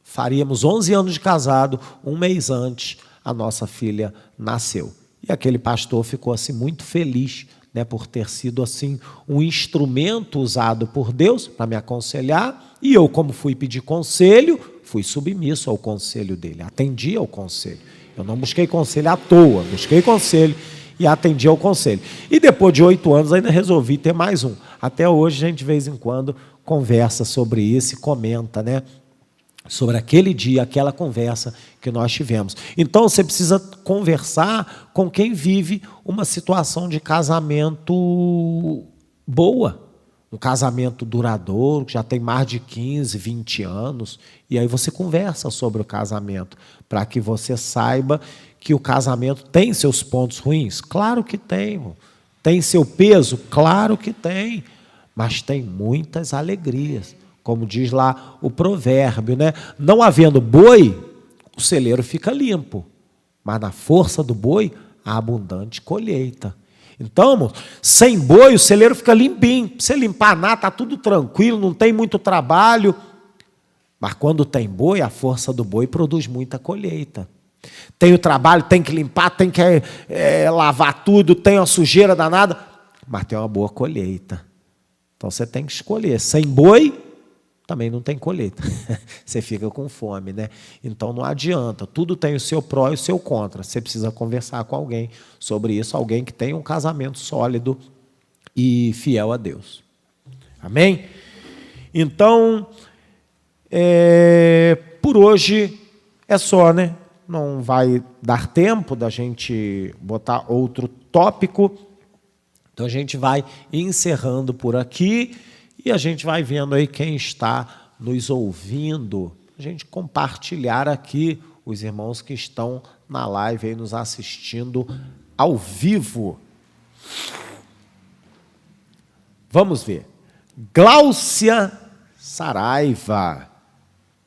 faríamos 11 anos de casado, um mês antes, a nossa filha nasceu. E aquele pastor ficou assim, muito feliz, né, por ter sido assim, um instrumento usado por Deus para me aconselhar. E eu, como fui pedir conselho, fui submisso ao conselho dele, atendi ao conselho. Eu não busquei conselho à toa, busquei conselho e atendi ao conselho. E depois de 8 anos ainda resolvi ter mais um. Até hoje a gente de vez em quando conversa sobre isso e comenta, né? Sobre aquele dia, aquela conversa que nós tivemos. Então você precisa conversar com quem vive uma situação de casamento boa, um casamento duradouro, que já tem mais de 15, 20 anos, e aí você conversa sobre o casamento, para que você saiba que o casamento tem seus pontos ruins. Claro que tem, irmão. Tem seu peso? Claro que tem, mas tem muitas alegrias. Como diz lá o provérbio, né? Não havendo boi, o celeiro fica limpo, mas na força do boi, a abundante colheita. Então, irmão, sem boi, o celeiro fica limpinho. Pra você limpar nada, está tudo tranquilo, não tem muito trabalho. Mas quando tem boi, a força do boi produz muita colheita. Tem o trabalho, tem que limpar, tem que lavar tudo, tem uma sujeira danada, mas tem uma boa colheita. Então você tem que escolher. Sem boi, também não tem colheita. Você fica com fome, né? Então não adianta. Tudo tem o seu pró e o seu contra. Você precisa conversar com alguém sobre isso, alguém que tenha um casamento sólido e fiel a Deus. Amém? Então, por hoje é só, né? Não vai dar tempo da gente botar outro tópico. Então a gente vai encerrando por aqui. E a gente vai vendo aí quem está nos ouvindo, a gente compartilhar aqui os irmãos que estão na live aí nos assistindo ao vivo. Vamos ver. Gláucia Saraiva.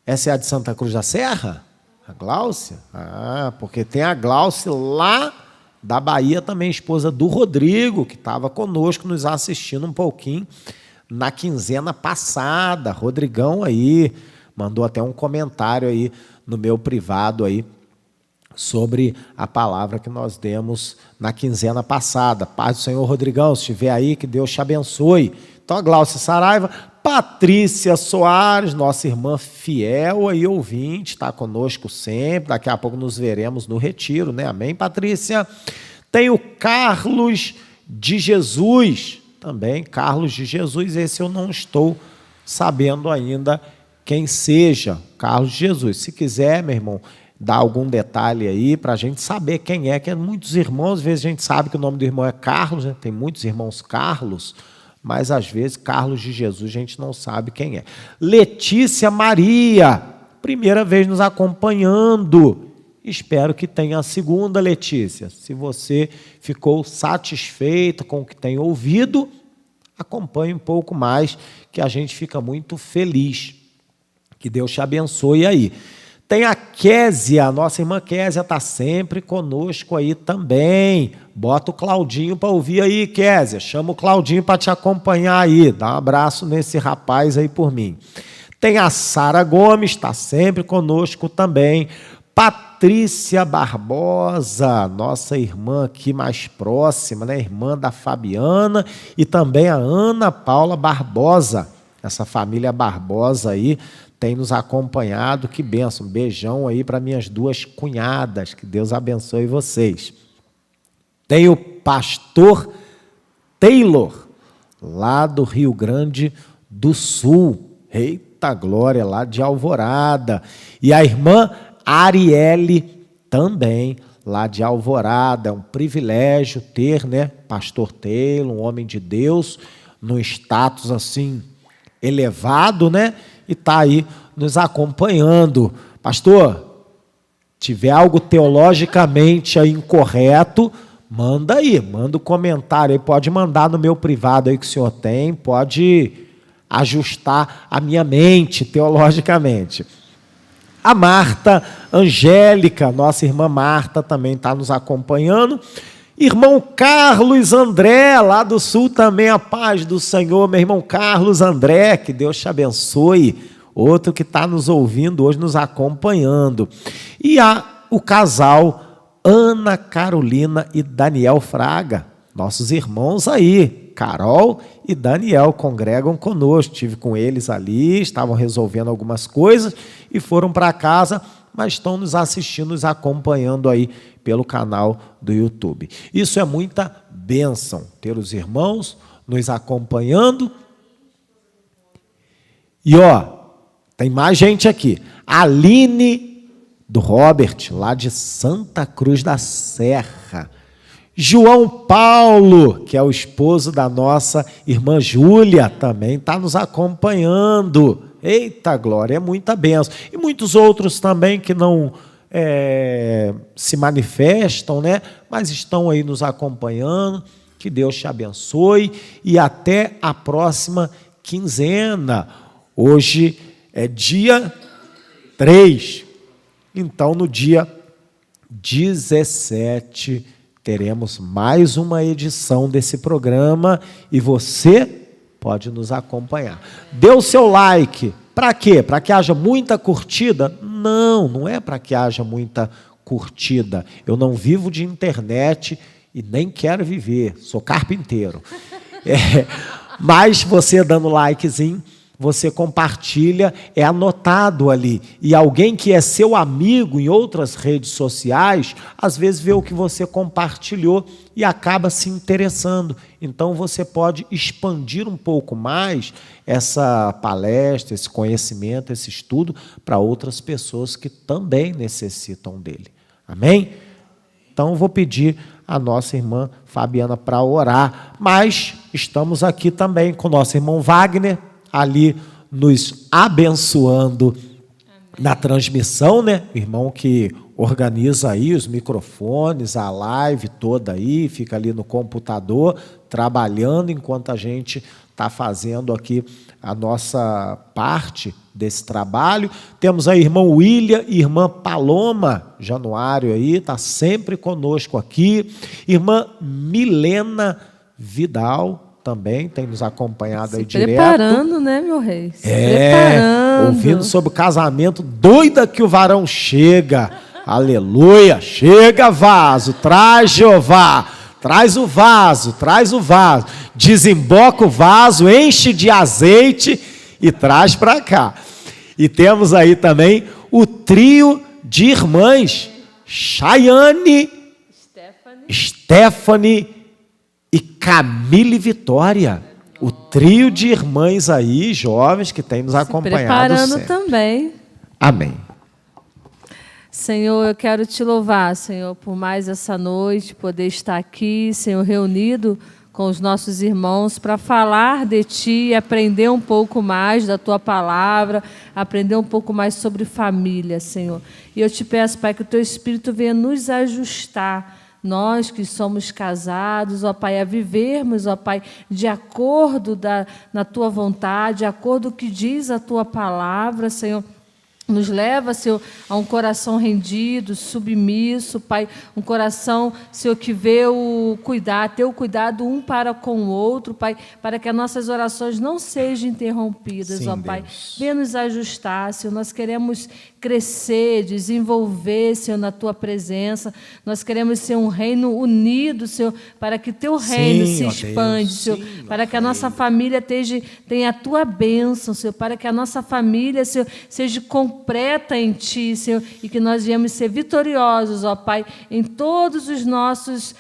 Essa é a de Santa Cruz da Serra? A Gláucia? Ah, porque tem a Gláucia lá da Bahia também, esposa do Rodrigo, que estava conosco nos assistindo um pouquinho na quinzena passada. Rodrigão aí mandou até um comentário aí no meu privado aí sobre a palavra que nós demos na quinzena passada. Paz do Senhor, Rodrigão, se estiver aí, que Deus te abençoe. Então a Gláucia Saraiva, Patrícia Soares, nossa irmã fiel aí, ouvinte, está conosco sempre, daqui a pouco nos veremos no retiro, né? Amém, Patrícia? Tem o Carlos de Jesus, também, Carlos de Jesus, esse eu não estou sabendo ainda quem seja, Carlos de Jesus. Se quiser, meu irmão, dar algum detalhe aí para a gente saber quem é, que muitos irmãos, às vezes a gente sabe que o nome do irmão é Carlos, né? Tem muitos irmãos Carlos, mas às vezes Carlos de Jesus a gente não sabe quem é. Letícia Maria, primeira vez nos acompanhando. Espero que tenha a segunda, Letícia. Se você ficou satisfeita com o que tem ouvido, acompanhe um pouco mais, que a gente fica muito feliz. Que Deus te abençoe aí. Tem a Késia, a nossa irmã Késia está sempre conosco aí também. Bota o Claudinho para ouvir aí, Késia. Chama o Claudinho para te acompanhar aí. Dá um abraço nesse rapaz aí por mim. Tem a Sara Gomes, está sempre conosco também. Patrícia Barbosa, nossa irmã aqui mais próxima, né? Irmã da Fabiana, e também a Ana Paula Barbosa. Essa família Barbosa aí tem nos acompanhado, que bênção. Um beijão aí para minhas duas cunhadas, que Deus abençoe vocês. Tem o pastor Taylor, lá do Rio Grande do Sul. Eita glória, lá de Alvorada. E a irmã Arielle também, lá de Alvorada. É um privilégio ter, né, pastor Taylor, um homem de Deus, num status assim elevado, né? E está aí nos acompanhando. Pastor, tiver algo teologicamente aí incorreto, manda aí, manda um comentário aí, pode mandar no meu privado aí que o senhor tem, pode ajustar a minha mente teologicamente. A Marta Angélica, nossa irmã Marta, também está nos acompanhando. Irmão Carlos André, lá do Sul também, a paz do Senhor. Meu irmão Carlos André, que Deus te abençoe. Outro que está nos ouvindo hoje, nos acompanhando. E o casal Ana Carolina e Daniel Fraga, nossos irmãos aí, Carol e Daniel, congregam conosco. Estive com eles ali, estavam resolvendo algumas coisas e foram para casa, mas estão nos assistindo, nos acompanhando aí pelo canal do YouTube. Isso é muita bênção, ter os irmãos nos acompanhando. E tem mais gente aqui. Aline do Robert, lá de Santa Cruz da Serra. João Paulo, que é o esposo da nossa irmã Júlia, também está nos acompanhando. Eita glória, é muita bênção. E muitos outros também que não se manifestam, né? Mas estão aí nos acompanhando. Que Deus te abençoe. E até a próxima quinzena. Hoje é dia 3. Então, no dia 17, teremos mais uma edição desse programa e você pode nos acompanhar. Dê o seu like. Para quê? Para que haja muita curtida? Não, não é para que haja muita curtida. Eu não vivo de internet e nem quero viver. Sou carpinteiro. Mas você dando likezinho, você compartilha, é anotado ali. E alguém que é seu amigo em outras redes sociais, às vezes vê o que você compartilhou e acaba se interessando. Então, você pode expandir um pouco mais essa palestra, esse conhecimento, esse estudo para outras pessoas que também necessitam dele. Amém? Então, vou pedir a nossa irmã Fabiana para orar. Mas estamos aqui também com o nosso irmão Wagner, ali nos abençoando. Amém. Na transmissão, né? O irmão que organiza aí os microfones, a live toda aí, fica ali no computador, trabalhando enquanto a gente está fazendo aqui a nossa parte desse trabalho. Temos aí irmão William e irmã Paloma Januário aí, está sempre conosco aqui. Irmã Milena Vidal também tem nos acompanhado aí direto. Preparando, né, meu rei? Preparando. Ouvindo sobre o casamento, doida que o varão chega. Aleluia. Chega, vaso. Traz, Jeová. Traz o vaso. Traz o vaso. Desemboca o vaso, enche de azeite e traz para cá. E temos aí também o trio de irmãs. Chayane, Stephanie e Camille Vitória, o trio de irmãs aí, jovens, que tem nos acompanhado preparando sempre. Também. Amém. Senhor, eu quero te louvar, Senhor, por mais essa noite, poder estar aqui, Senhor, reunido com os nossos irmãos para falar de Ti, aprender um pouco mais da Tua palavra, aprender um pouco mais sobre família, Senhor. E eu te peço, Pai, que o Teu Espírito venha nos ajustar, nós que somos casados, ó Pai, a vivermos, ó Pai, de acordo na Tua vontade, de acordo com o que diz a Tua palavra, Senhor. Nos leva, Senhor, a um coração rendido, submisso, Pai, um coração, Senhor, que vê ter o cuidado um para com o outro, Pai, para que as nossas orações não sejam interrompidas, ó Pai. Venha nos ajustar, Senhor, nós queremos crescer, desenvolver, Senhor, na Tua presença. Nós queremos ser um reino unido, Senhor, para que Teu reino se expande, Senhor, para que a nossa família tenha a Tua bênção, Senhor, para que a nossa família, Senhor, seja completa em Ti, Senhor, e que nós viemos ser vitoriosos, ó Pai, em todos os nossos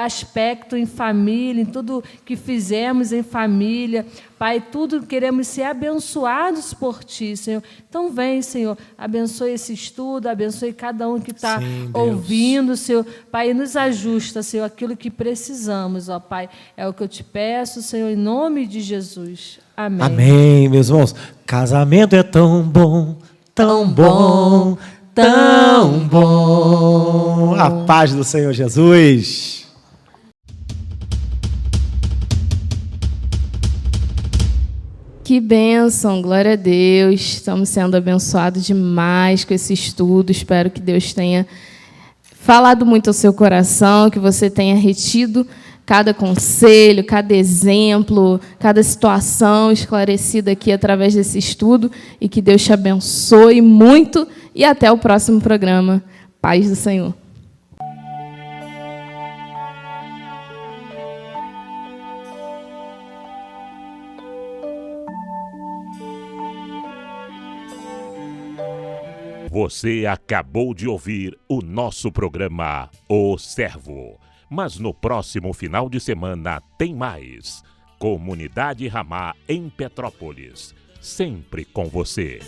aspectos em família, em tudo que fizemos em família, Pai, tudo queremos ser abençoados por Ti, Senhor. Então vem, Senhor, abençoe esse estudo, abençoe cada um que está ouvindo, Senhor. Pai, nos ajusta, Senhor, aquilo que precisamos, ó Pai. É o que eu te peço, Senhor, em nome de Jesus. Amém. Amém, meus irmãos. Casamento é tão bom, tão bom, tão bom. A paz do Senhor Jesus. Que bênção, glória a Deus. Estamos sendo abençoados demais com esse estudo. Espero que Deus tenha falado muito ao seu coração, que você tenha retido cada conselho, cada exemplo, cada situação esclarecida aqui através desse estudo, e que Deus te abençoe muito, e até o próximo programa. Paz do Senhor. Você acabou de ouvir o nosso programa O Servo. Mas no próximo final de semana tem mais. Comunidade Ramá em Petrópolis. Sempre com você.